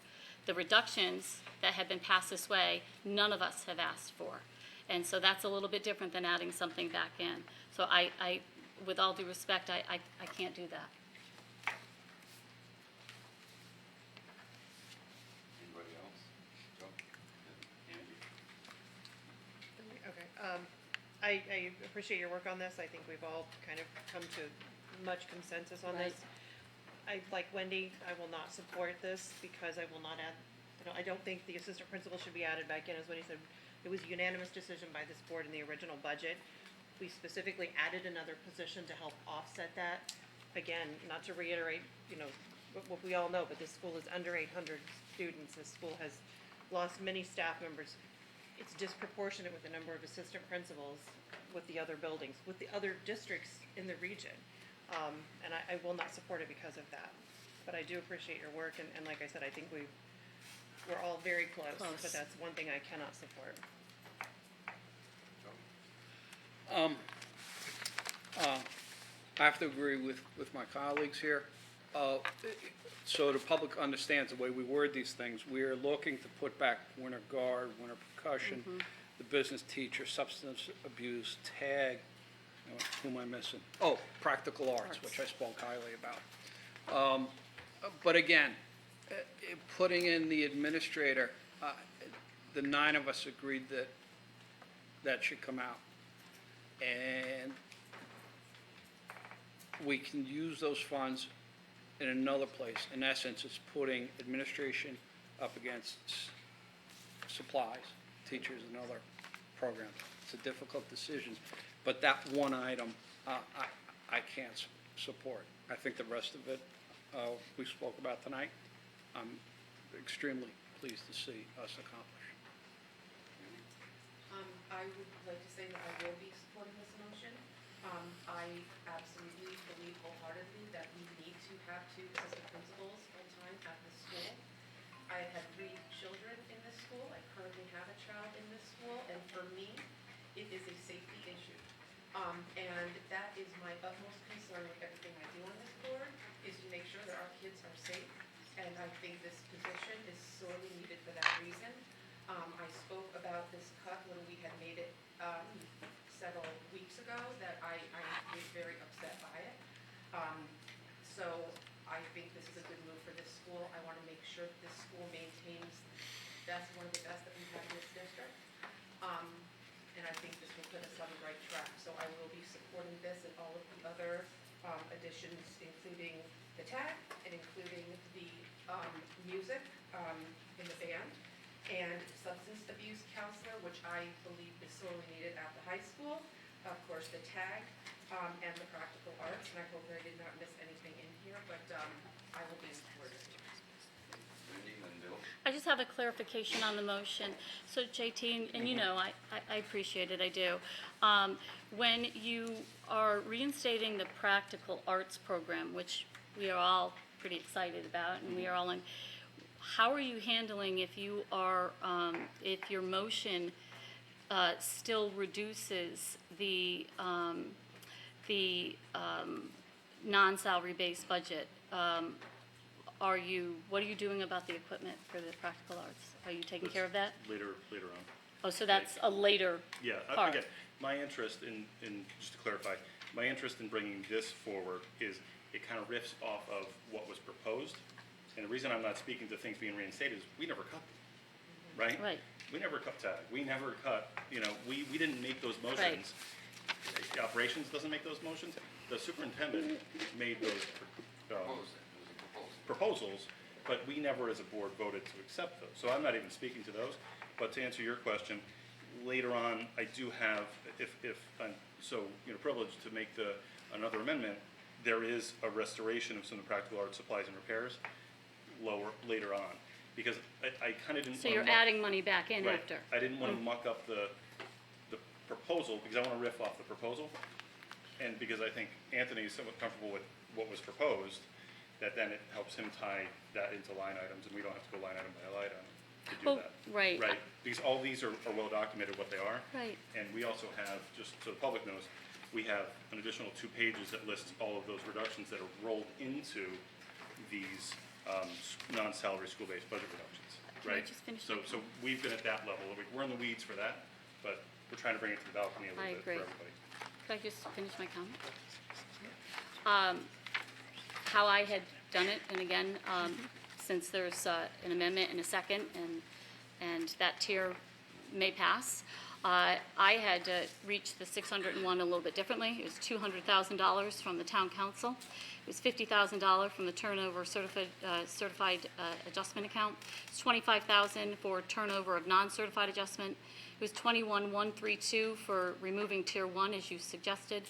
The reductions that have been passed this way, none of us have asked for. And so that's a little bit different than adding something back in. So I with all due respect, I can't do that. Anybody else? Joe? Andy? Okay. I appreciate your work on this. I think we've all kind of come to much consensus on this. Like Wendy, I will not support this because I will not add, I don't think the assistant principal should be added back in. As Wendy said, it was a unanimous decision by this board in the original budget. We specifically added another position to help offset that. Again, not to reiterate, what we all know, but this school is under 800 students. This school has lost many staff members. It's disproportionate with the number of assistant principals with the other buildings, with the other districts in the region. And I will not support it because of that. But I do appreciate your work, and like I said, I think we're all very close, but that's one thing I cannot support. I have to agree with my colleagues here. So the public understands the way we word these things, we are looking to put back winter guard, winter percussion, the business teacher, substance abuse, tag, who am I missing? Oh, practical arts, which I spoke highly about. But again, putting in the administrator, the 9 of us agreed that that should come out. And we can use those funds in another place. In essence, it's putting administration up against supplies, teachers, and other programs. It's a difficult decision, but that one item, I can't support. I think the rest of it, we spoke about tonight, I'm extremely pleased to see us accomplish. I would like to say that I will be supporting this motion. I absolutely believe wholeheartedly that we need to have 2 assistant principals full-time at this school. I have had 3 children in this school. I currently have a child in this school, and for me, it is a safety issue. And that is my utmost concern with everything I do on this board, is to make sure that our kids are safe. And I think this position is sorely needed for that reason. I spoke about this cut when we had made it several weeks ago, that I was very upset by it. So I think this is a good move for this school. I want to make sure that this school maintains, that's one of the best that we've had in this district. And I think this will put us on the right track. So I will be supporting this and all of the other additions, including the tag and including the music in the band, and substance abuse counselor, which I believe is sorely needed at the high school. Of course, the tag and the practical arts, and I hope that I did not miss anything in here, but I will be supporting. I just have a clarification on the motion. So JT, and I appreciate it, I do. When you are reinstating the practical arts program, which we are all pretty excited about, and we are all in, how are you handling if you are, if your motion still reduces the non-salary based budget? What are you doing about the equipment for the practical arts? Are you taking care of that? Later on. Oh, so that's a later Yeah, part. again, my interest in, just to clarify, my interest in bringing this forward is it kind of riffs off of what was proposed. And the reason I'm not speaking to things being reinstated is we never cut them, right? Right. We never cut tag. We never cut, we didn't make those motions. Operations doesn't make those motions. The superintendent made those proposals, but we never as a board voted to accept those. So I'm not even speaking to those. But to answer your question, later on, I do have, if I'm so privileged to make another amendment, there is a restoration of some of the practical art supplies and repairs later on, because I kind of didn't. So you're adding money back in Right. after. I didn't want to muck up the proposal, because I want to riff off the proposal, and because I think Anthony is somewhat comfortable with what was proposed, that then it helps him tie that into line items, and we don't have to go line item by line item to do that. Right. Right, because all these are well documented what they are. Right. And we also have, just so the public knows, we have an additional 2 pages that lists all of those reductions that are rolled into these non-salary school-based budget reductions, Can I right? just finish So we've been at that level. We're in the weeds for that, but we're trying to bring it to the balcony a I little bit for agree. everybody. Could I just finish my comment? How I had done it, and again, since there's an amendment and a second, and that tier may pass, I had reached the 601 a little bit differently. It was $200,000 from the town council. It was $50,000 from the turnover certified adjustment account. It's $25,000 for turnover of non-certified adjustment. It was $21,132 for removing tier 1, as you suggested.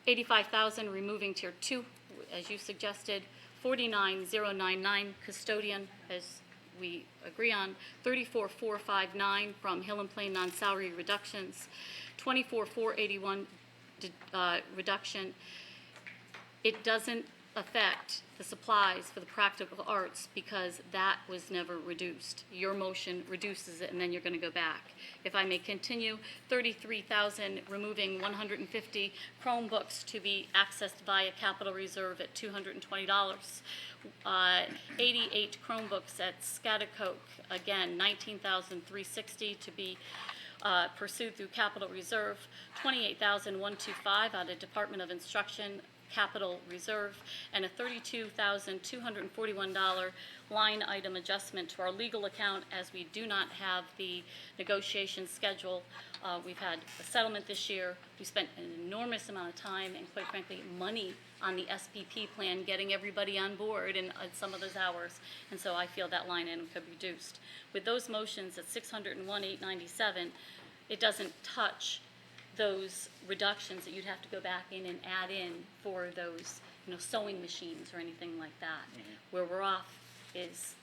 $85,000 removing tier 2, as you suggested. $49,099 custodian, as we agree on. $34,459 from Hill and Plain non-salary reductions. $24,481 reduction. It doesn't affect the supplies for the practical arts because that was never reduced. Your motion reduces it and then you're going to go back. If I may continue, $33,000 removing 150 Chromebooks to be accessed via capital reserve at $220. 88 Chromebooks at Scattercoke, again, $19,360 to be pursued through capital reserve. $28,125 out of Department of Instruction capital reserve, and a $32,241 line item adjustment to our legal account as we do not have the negotiation schedule. We've had a settlement this year. We spent an enormous amount of time and quite frankly money on the SPP plan, getting everybody on board in some of those hours, and so I feel that line item could be reduced. With those motions at $601,897, it doesn't touch those reductions that you'd have to go back in and add in for those, sewing machines or anything like that. Where we're off is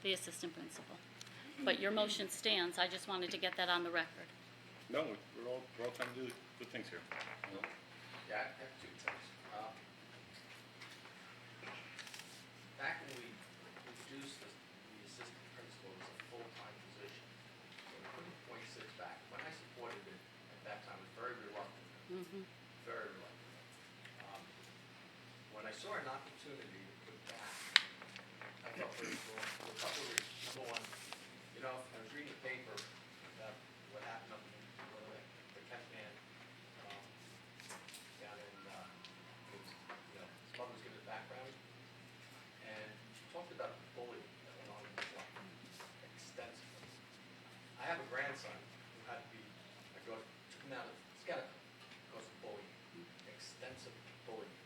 the assistant principal. But your motion stands. I just wanted to get that on the record. No, we're all trying to do good things here. Yeah, I have two things. Back when we reduced the assistant principal as a full-time position, so we put the .6 back. When I supported it at that time, I was very reluctant. Very reluctant. When I saw an opportunity to put back, I felt pretty cool for a couple of reasons. Number one, I was reading the paper about what happened up in the Kent man down in, his mother was giving the background, and she talked about the bullying that went on in his life extensively. I have a grandson who had to be, took him out of Scattergood because of bullying, extensive bullying.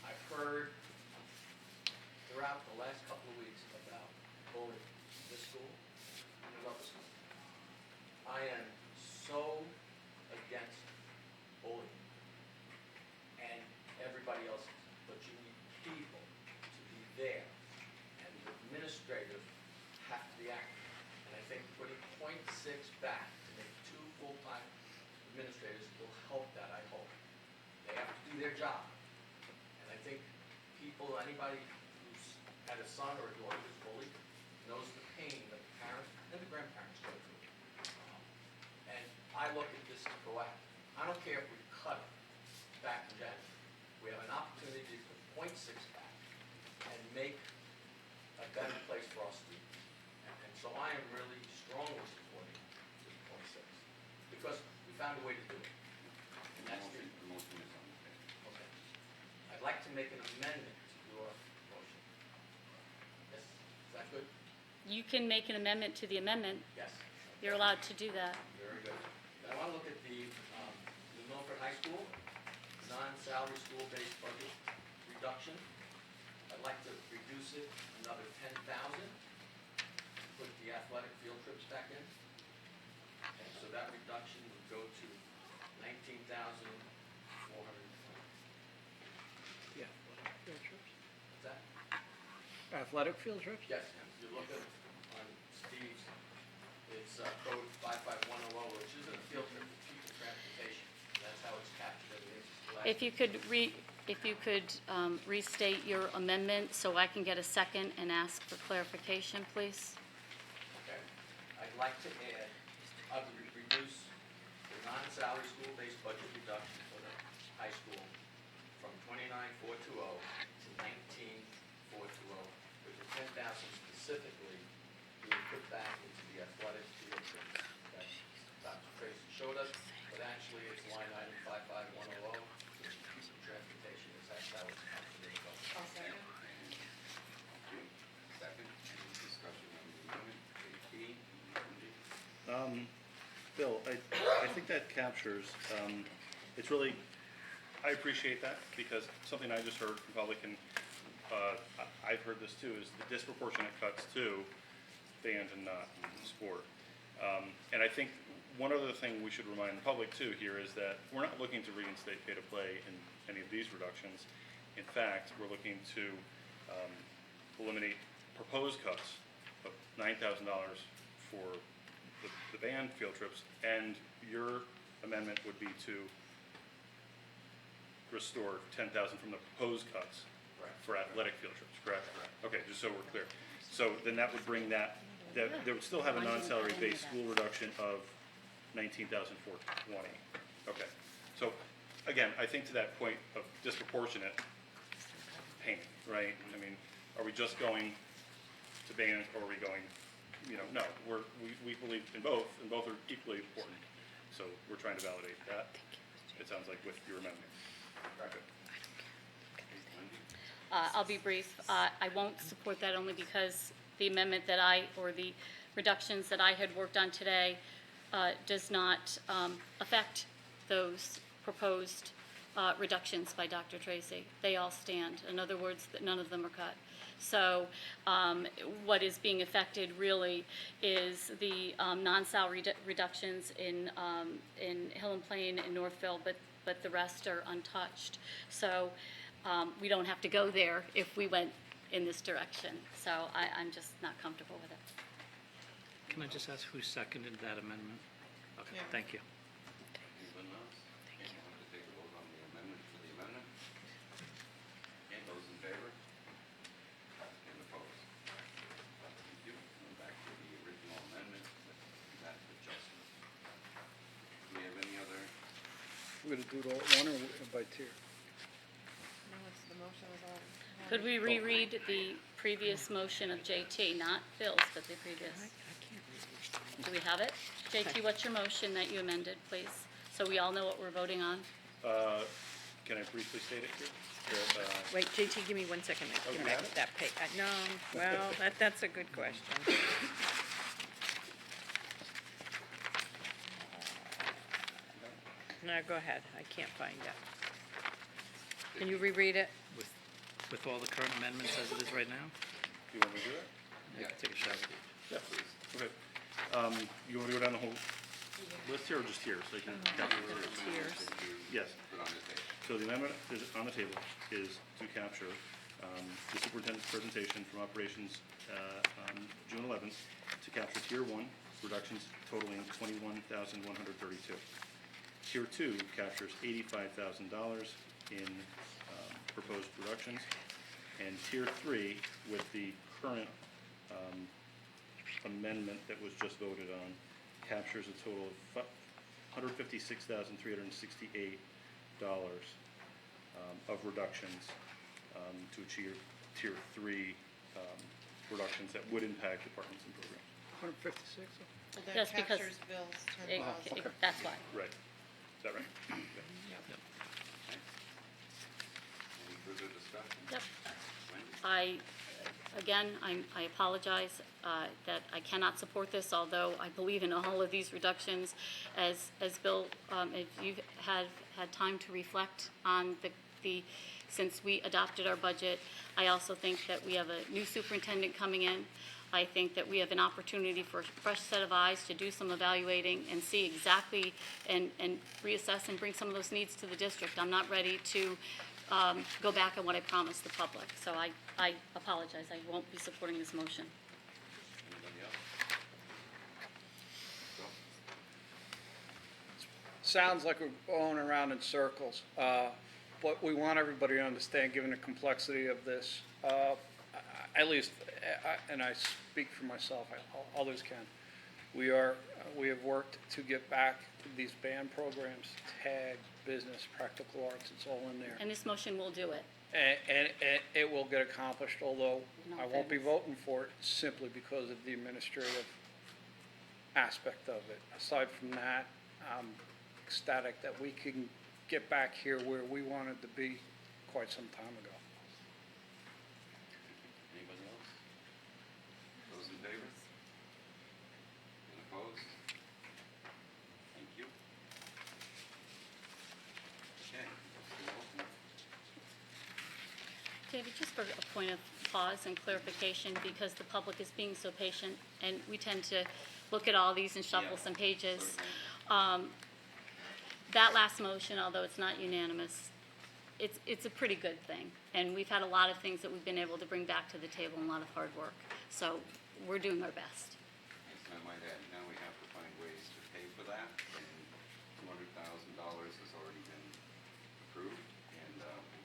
I've heard throughout the last couple of weeks about bullying in this school and another school. I am so against bullying, and everybody else is, but you need people to be there, and the administrators have to be active. And I think putting .6 back to make 2 full-time administrators will help that, I hope. They have to do their job. And I think people, anybody who's had a son or a daughter who's bullied, knows the pain that the parents and the grandparents go through. And I look at this as proactive. I don't care if we cut it back in January. We have an opportunity to put .6 back and make a better place for our students. And so I am really strongly supporting this .6 because we found a way to do it. And that's the motion is on the table. Okay. I'd like to make an amendment to your motion. Yes, is that good? You can make an amendment to the amendment. Yes. You're allowed to do that. Very good. Then I want to look at the Milford High School non-salary school-based budget reduction. I'd like to reduce it another $10,000. Put the athletic field trips back in. And so that reduction would go to $19,420. Yeah, field trips. What's that? Athletic field trips? Yes, and if you look at on Steve's, it's code 55100, which isn't a field trip, it's people transportation. That's how it's captured in the last. If you could restate your amendment so I can get a second and ask for clarification, please. Okay. I'd like to add, reduce the non-salary school-based budget reduction for the high school from $29,420 to $19,420, with the $10,000 specifically being put back into the athletic field trips that Dr. Tracy showed us, but actually it's line item 55100, which is people transportation, is that's how it's captured in the budget. I'll second. Second, any discussion on the amendment? 18, Bill, I think that captures, it's really, I appreciate that, because something I just heard from public, and I've heard this too, is the disproportionate cuts to band and not sport. And I think one other thing we should remind the public too here is that we're not looking to reinstate pay to play in any of these reductions. In fact, we're looking to eliminate proposed cuts of $9,000 for the band field trips, and your amendment would be to restore $10,000 from the proposed cuts for athletic field trips, correct? Okay, just so we're clear. So then that would bring that they would still have a non-salary based school reduction of $19,420. Okay, so again, I think to that point of disproportionate pain, right? I mean, are we just going to band, or are we going, no, we believe in both, and both are equally important. So we're trying to validate that, it sounds like, with your amendment. Good. I'll be brief. I won't support that only because the amendment or the reductions that I had worked on today does not affect those proposed reductions by Dr. Tracy. They all stand. In other words, that none of them are cut. So what is being affected really is the non-salary reductions in Hill and Plain and Northville, but the rest are untouched. So we don't have to go there if we went in this direction. So I'm just not comfortable with it. Can I just ask who seconded that amendment? Okay, thank you. Anyone else? Thank you. Want to take a vote on the amendment for the amendment? Okay, those in favor? And opposed? Thank you. And back to the original amendment with that adjustment. Do we have any other? We're gonna do it all at one or by tier? No, it's the motion is all. Could we reread the previous motion of JT, not Bill's, but the previous? Do we have it? JT, what's your motion that you amended, please? So we all know what we're voting on. Can I briefly state it here? Wait, JT, give me 1 second. Oh, Give you me have it? that page. No, well, that's a good question. No, go ahead. I can't find it. Can you reread it? With all the current amendments as it is right now? You want me to do that? I can take a shot at each. Yeah, please. Okay. You want to go down the whole list here, or just here, so you can capture what it is? Tiers. Yes. So the amendment is on the table is to capture the superintendent's presentation from operations on June 11th to capture Tier 1 reductions totaling $21,132. Tier 2 captures $85,000 in proposed reductions, and Tier 3, with the current amendment that was just voted on, captures a total of $156,368 of reductions to achieve Tier 3 reductions that would impact departments and programs. 156? Well, that Just because captures Bill's it- 10,000. That's why. Right. Is that right? Okay. Any further discussion? Yep. Wendy? I apologize that I cannot support this, although I believe in all of these reductions. As Bill, if you've had time to reflect on since we adopted our budget, I also think that we have a new superintendent coming in. I think that we have an opportunity for a fresh set of eyes to do some evaluating and see exactly and reassess and bring some of those needs to the district. I'm not ready to go back on what I promised the public. So I apologize. I won't be supporting this motion. Anybody else? Go. Sounds like we're going around in circles, but we want everybody to understand, given the complexity of this, at least, and I speak for myself, others can, we have worked to get back these band programs, tag, business, practical arts, it's all in there. And this motion will do it. And it will get accomplished, although In all I won't be fairness. voting for it simply because of the administrative aspect of it. Aside from that, I'm ecstatic that we can get back here where we wanted to be quite some time ago. Anybody else? Those in favor? And opposed? Just for a point of pause and clarification, because the public is being so patient, and we tend to look at all these and shuffle some pages. That last motion, although it's not unanimous, it's a pretty good thing. And we've had a lot of things that we've been able to bring back to the table and a lot of hard work. So we're doing our best. Yes, I might add, now we have to find ways to pay for that, and $200,000 has already been approved, and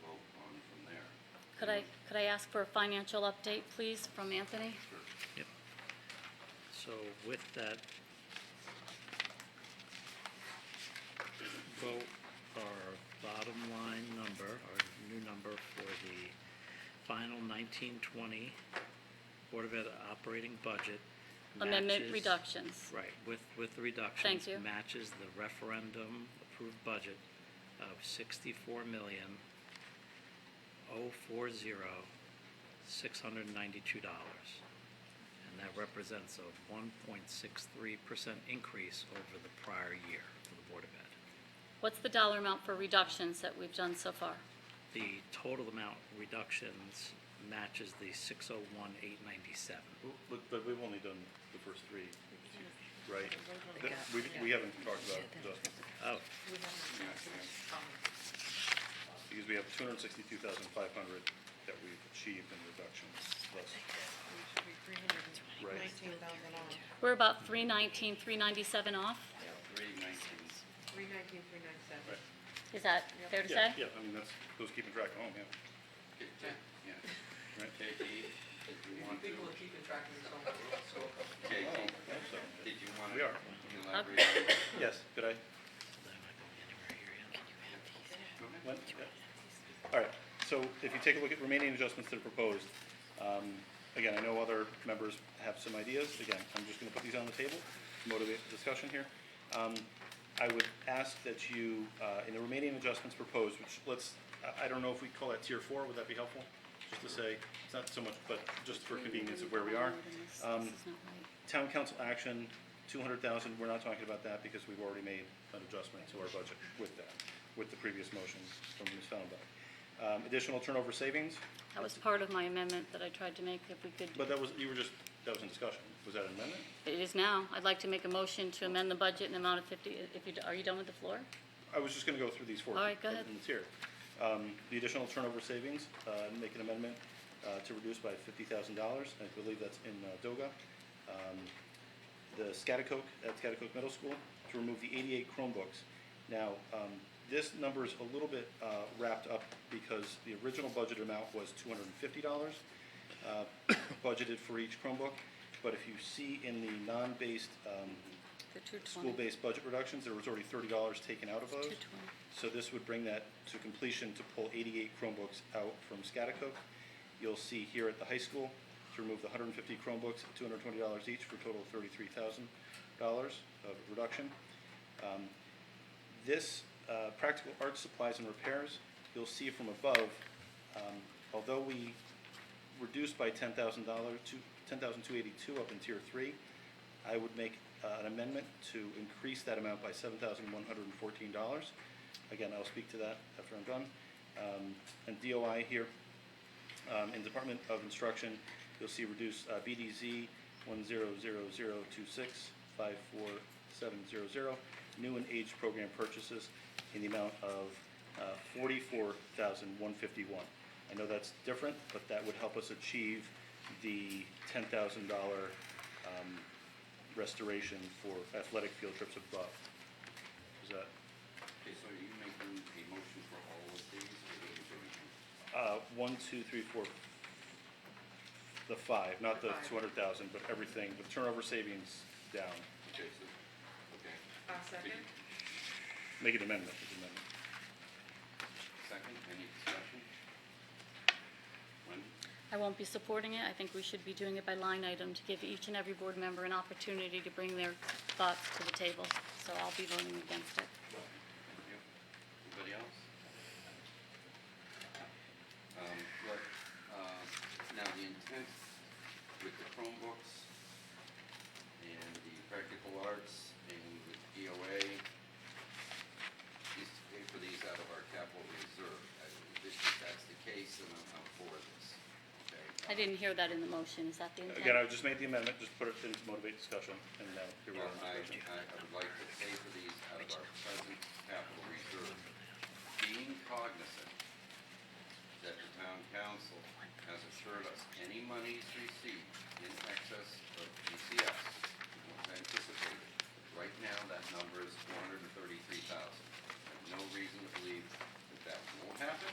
we'll go on from there. Could I ask for a financial update, please, from Anthony? Yep. So with that vote, our bottom line number, our new number for the final 1920 Board of Ed operating budget Amendment matches- reductions. Right, with the reductions. Thank you. Matches the referendum approved budget of $64,040,692. And that represents a 1.63% increase over the prior year for the Board of Ed. What's the dollar amount for reductions that we've done so far? The total amount reductions matches the 601,897. But we've only done the first three, right? We haven't talked about adjustments. Oh, Because we have 262,500 that we've achieved in reductions thus. Right. 19,000 off. We're about 319, 397 off. 319. 319, 397. Right. Is that fair to Yeah, say? yeah, I mean, that's, who's keeping track at home, yeah. Yeah. Right. JD, did you want to? People are keeping track of this on the road, so. JD, So, did you want to? We are. Elaborate on that? Yes, could I? When? Yeah. All right, so if you take a look at remaining adjustments that are proposed, again, I know other members have some ideas. Again, I'm just going to put these on the table, to motivate the discussion here. I would ask that you, in the remaining adjustments proposed, which I don't know if we call that tier 4, would that be helpful? Just to say, it's not so much, but just for convenience of where we are. Town council action, 200,000, we're not talking about that because we've already made an adjustment to our budget with that, with the previous motion from Ms. Fellenbach. Additional turnover savings, That was part of my amendment that I tried to make, if we could. but that was in discussion. Was that an amendment? It is now. I'd like to make a motion to amend the budget in the amount of 50, are you done with the floor? I was just going to go through these four. All right, go ahead. in the tier. The additional turnover savings, make an amendment to reduce by $50,000. I believe that's in DOGA. The Scotticoke, at Scotticoke Middle School, to remove the 88 Chromebooks. Now, this number is a little bit wrapped up because the original budget amount was $250 budgeted for each Chromebook. But if you see in the non-based The 220. school-based budget reductions, there was already $30 taken out of those. 220. So this would bring that to completion to pull 88 Chromebooks out from Scotticoke. You'll see here at the high school, to remove the 150 Chromebooks at $220 each for a total of $33,000 of reduction. This practical arts supplies and repairs, you'll see from above, although we reduced by $10,000 to $10,282 up in tier 3, I would make an amendment to increase that amount by $7,114. Again, I'll speak to that after I'm done. And DOI here, in Department of Instruction, you'll see reduce BDZ 100026544700, new and aged program purchases in the amount of $44,151. I know that's different, but that would help us achieve the $10,000 restoration for athletic field trips above. Is that? Okay, so are you making a motion for all of these, or are you doing? 1, 2, 3, 4, the 5, not the 200,000, but everything, the turnover savings down. Okay, so, okay. Second? Make an amendment, Second, any discussion? Wendy? I won't be supporting it. I think we should be doing it by line item to give each and every board member an opportunity to bring their thoughts to the table. So I'll be voting against it. Thank you. Anybody else? Look, now the intent with the Chromebooks and the practical arts and with DOA is to pay for these out of our capital reserve. If that's the case, then I'm for this. didn't hear that in the motion. Is that the intent? Again, I just made the amendment, just put it in to motivate discussion, and now here we are Well, in discussion. I would like to pay for these out of our present capital reserve, being cognizant that the town council has assured us any monies received in excess of PCS was anticipated. Right now, that number is $433,000. I have no reason to believe that won't happen,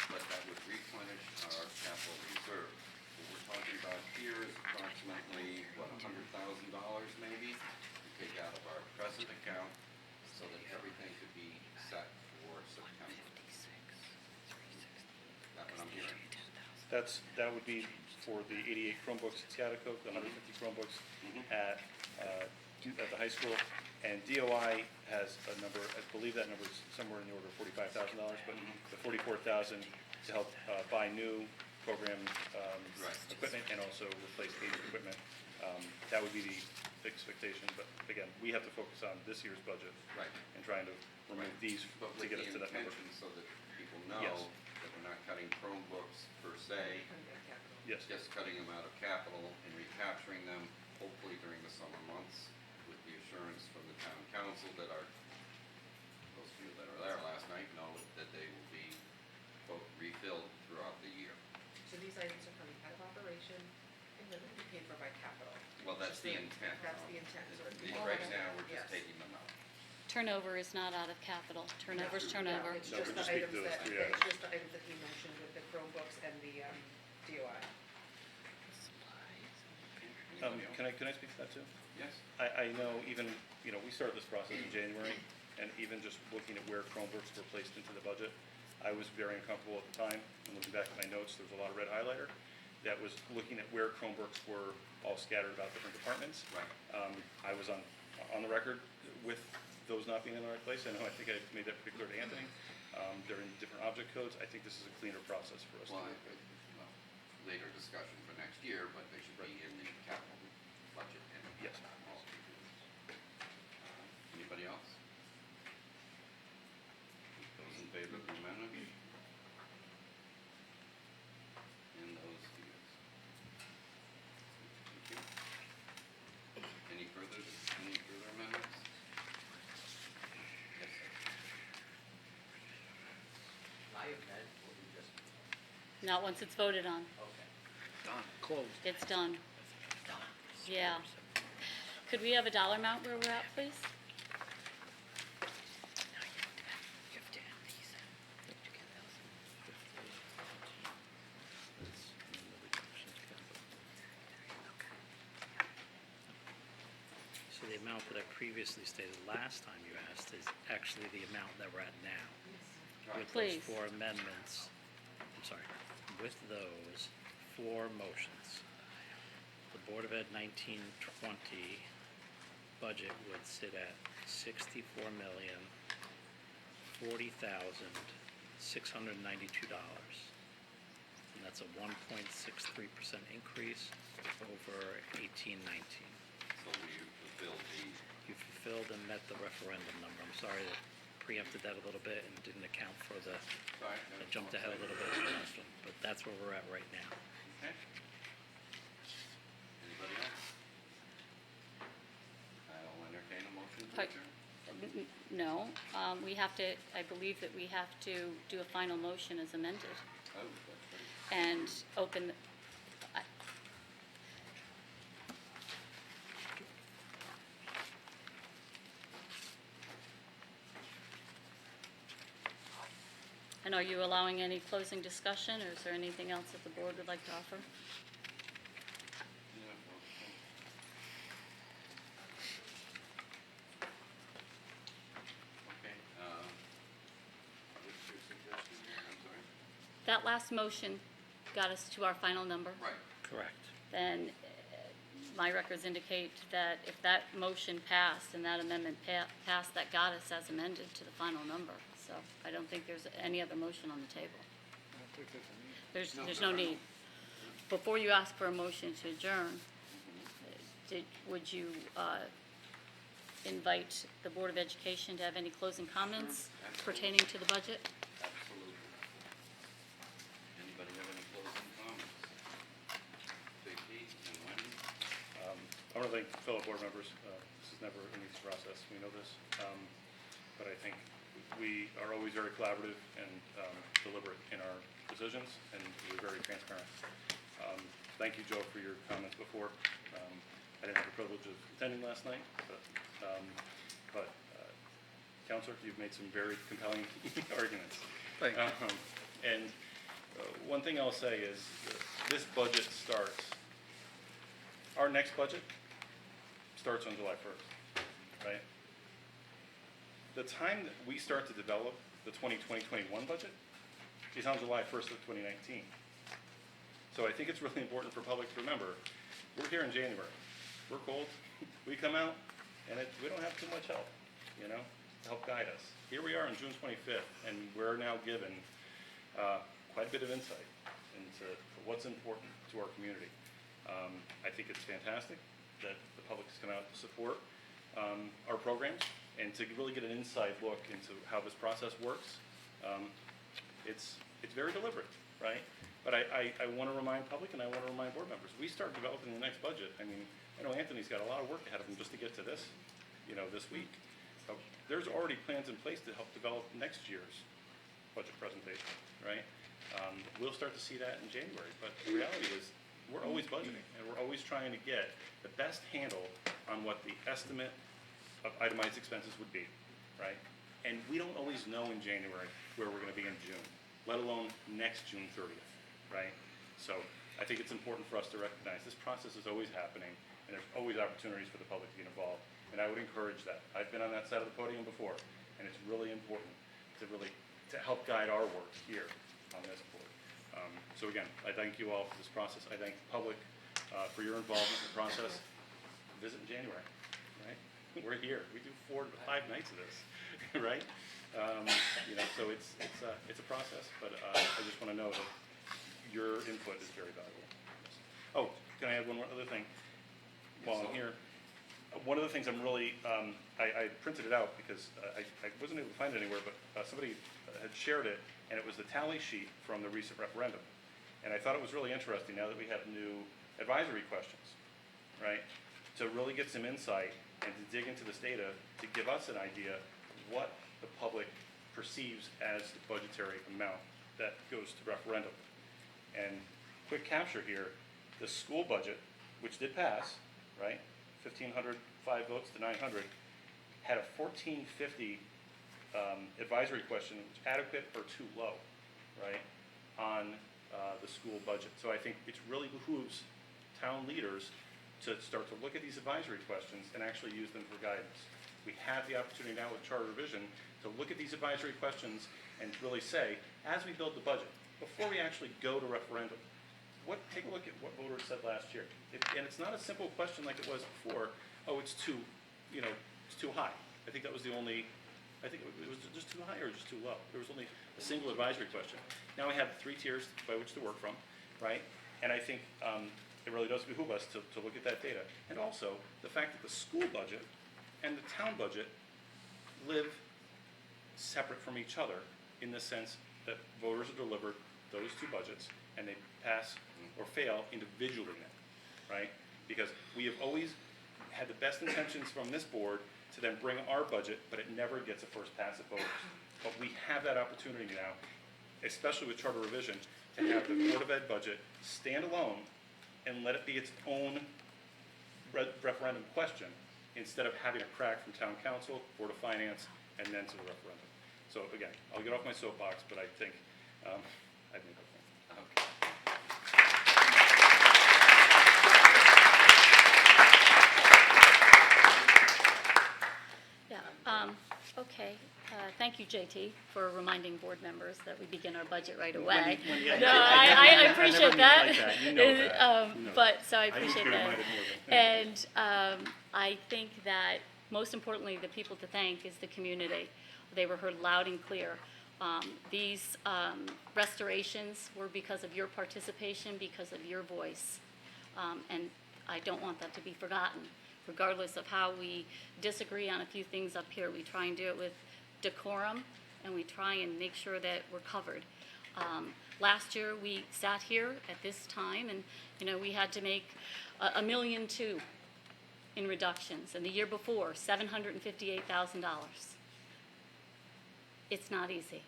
but that would replenish our capital reserve. What we're talking about here is approximately, what, $100,000 maybe, to take out of our present account so that everything could be set for September. That's what I'm hearing. That would be for the 88 Chromebooks at Sciatico, the 150 Chromebooks at the high school, and DOI has a number, I believe that number is somewhere in the order of $45,000, but the $44,000 to help buy new program equipment and also replace aged equipment. That would be the expectation, but again, we have to focus on this year's budget and trying to remove these But to with get the us to that number. intention so that people know Yes. that we're not cutting Chromebooks per se, Yes. just cutting them out of capital and recapturing them, hopefully during the summer months, with the assurance from the town council that those few that were there last night know that they will be, quote, refilled throughout the year. So these items are coming out of operation and then they'll be paid for by capital. Well, that's the intent. That's the intent. So it'd be Right all- now, we're yes. just taking them out. Turnover is not out of capital. Turnover's turnover. It's No, just we're the just speaking items to those that, three it's items. just the items that he mentioned with the Chromebooks and the DOI. Can I speak to that too? Yes. I know even, we started this process in January, and even just looking at where Chromebooks were placed into the budget, I was very uncomfortable at the time, and looking back at my notes, there was a lot of red highlighter, that was looking at where Chromebooks were all scattered about different departments. Right. I was on the record with those not being in the right place. I think I made that pretty clear to Anthony. They're in different object codes. I think this is a cleaner process for us. Well, later discussion for next year, but they should be in the capital budget and Yes. all. Anybody else? Those in favor of the amendment? And those against? Thank you. Any further amendments? Yes, sir. My amendment will be just, Not once it's voted on. Done, closed. It's done. Yeah. Could we have a dollar amount where we're at, please? So the amount that I previously stated last time you asked is actually the amount that we're at now. With those Please. 4 amendments, I'm sorry, with those 4 motions, the Board of Ed 1920 budget would sit at $64,040,692. And that's a 1.63% increase over 1819. So we fulfilled You fulfilled and met the referendum number. I'm sorry that preempted that a little bit and didn't account for I jumped ahead a little bit to the last one, but that's where we're at right now. Okay. Anybody else? I'll entertain a motion to But- adjourn. No, we have to, I believe that we have to do a final motion as amended Oh, that's right. and open, and are you allowing any closing discussion, or is there anything else that the board would like to offer? Yeah, well, okay, what's your suggestion here? I'm sorry? That last motion got us to our final number. Right. Correct. Then my records indicate that if that motion passed and that amendment passed, that got us as amended to the final number. So I don't think there's any other motion on the table. There's no need. Before you ask for a motion to adjourn, would you invite the Board of Education to have any closing comments pertaining to the budget? Absolutely. Anybody have any closing comments? fellow board members, this is never an easy process, we know this, but I think we are always very collaborative and deliberate in our decisions, and we're very transparent. Thank you, Joe, for your comments before. I didn't have the privilege of attending last night, but Counselor, you've made some very compelling arguments. Thank you. And one thing I'll say is this budget starts, our next budget starts on July 1st, right? The time that we start to develop the 2020-21 budget is on July 1st of 2019. So I think it's really important for public to remember, we're here in January. We're cold, we come out, and we don't have too much help, you know, to help guide us. Here we are on June 25th, and we're now given quite a bit of insight into what's important to our community. I think it's fantastic that the public has come out to support our programs and to really get an inside look into how this process works. It's very deliberate, right? But I want to remind public and I want to remind board members, we start developing the next budget. I mean, I know Anthony's got a lot of work ahead of him just to get to this, you know, this week. There's already plans in place to help develop next year's budget presentation, right? We'll start to see that in January, but the reality is we're always budgeting and we're always trying to get the best handle on what the estimate of itemized expenses would be, right? And we don't always know in January where we're going to be in June, let alone next June 30th, right? So I think it's important for us to recognize this process is always happening and there's always opportunities for the public to get involved. And I would encourage that. I've been on that side of the podium before, and it's really important to help guide our work here on this board. So again, I thank you all for this process. I thank the public for your involvement in the process. Visit in January, right? We're here. We do 4 to 5 nights of this, right? You know, so it's a process, but I just want to know that your input is very valuable. Oh, can I add one more other thing while I'm here? One of the things I'm really, I printed it out because I wasn't able to find it anywhere, but somebody had shared it, and it was the tally sheet from the recent referendum. And I thought it was really interesting now that we have new advisory questions, right? To really get some insight and to dig into this data to give us an idea what the public perceives as the budgetary amount that goes to referendum. And quick capture here, the school budget, which did pass, right? 1,505 votes to 900, had a 1450 advisory question, which adequate or too low, right, on the school budget. So I think it really behooves town leaders to start to look at these advisory questions and actually use them for guidance. We have the opportunity now with charter revision to look at these advisory questions and really say, as we build the budget, before we actually go to referendum, take a look at what voters said last year. And it's not a simple question like it was before, oh, it's too, you know, it's too high. I think that was the only, I think it was just too high or just too low. There was only a single advisory question. Now we have 3 tiers by which to work from, right? And I think it really does behoove us to look at that data. And also the fact that the school budget and the town budget live separate from each other in the sense that voters are delivered those 2 budgets and they pass or fail individually now, right? Because we have always had the best intentions from this board to then bring our budget, but it never gets a first pass at voters. But we have that opportunity now, especially with charter revision, to have the Board of Ed budget stand alone and let it be its own referendum question instead of having a crack from town council, Board of Finance, and then to the referendum. So again, I'll get off my soapbox, but I think I've made that point. Okay. Okay. Thank you, JT, for reminding board members that we begin our budget right away. I appreciate that. Like that. You know that. But so I appreciate I that. And I think that most importantly, the people to thank is the community. They were heard loud and clear. These restorations were because of your participation, because of your voice. And I don't want that to be forgotten. Regardless of how we disagree on a few things up here, we try and do it with decorum, and we try and make sure that we're covered. Last year, we sat here at this time, and we had to make $1.2 million in reductions, and the year before, $758,000. It's not easy.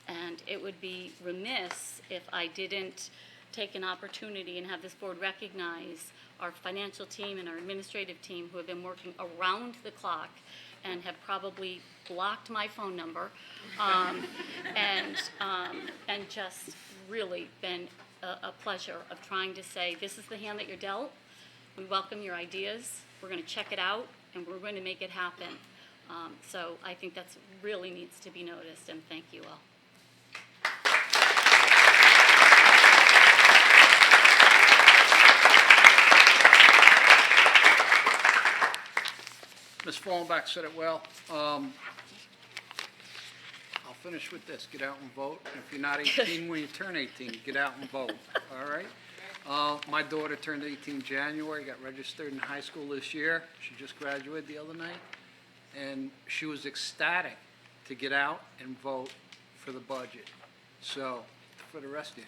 And it would be remiss if I didn't take an opportunity and have this board recognize our financial team and our administrative team who have been working around the clock and have probably blocked my phone number, and just really been a pleasure of trying to say, this is the hand that you're dealt. We welcome your ideas. We're going to check it out, and we're going to make it happen. So I think that's really needs to be noticed, and thank you all. Ms. Fallenbach said it well. I'll finish with this. Get out and vote. If you're not 18 when you turn 18, get out and vote. All right? My daughter turned 18 January, got registered in high school this year. She just graduated the other night. And she was ecstatic to get out and vote for the budget. So, for the rest of you.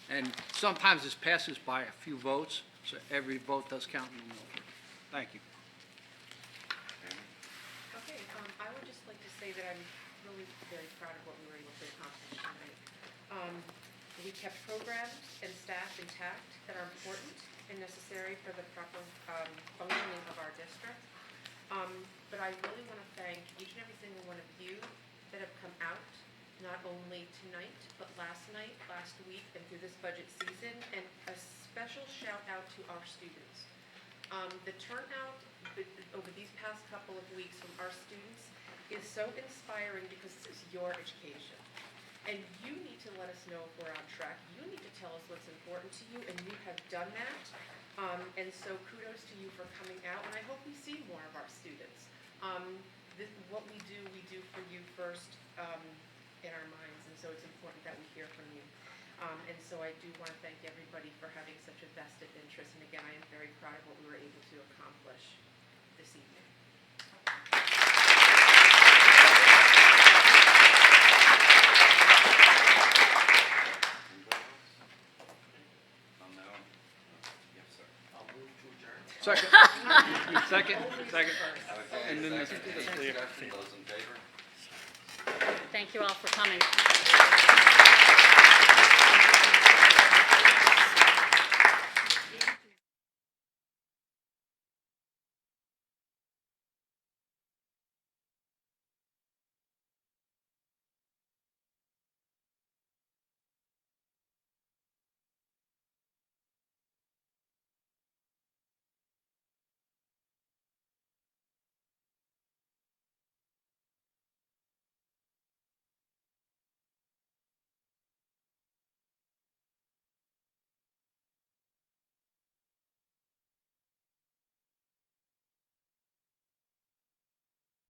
And sometimes this passes by a few votes, so every vote does count in Milford. Thank you. Okay, I would just like to say that I'm really very proud of what we were able to accomplish tonight. We kept programs and staff intact that are important and necessary for the proper functioning of our district. But I really want to thank each and every single one of you that have come out, not only tonight, but last night, last week, and through this budget season, and a special shout out to our students. The turnout over these past couple of weeks from our students is so inspiring because this is your education. And you need to let us know if we're on track. You need to tell us what's important to you, and you have done that. And so kudos to you for coming out, and I hope we see more of our students. What we do for you first in our minds, and so it's important that we hear from you. And so I do want to thank everybody for having such a vested interest, and again, I am very proud of what we were able to accomplish this evening. Second. Second. And then this. Thank you all for coming.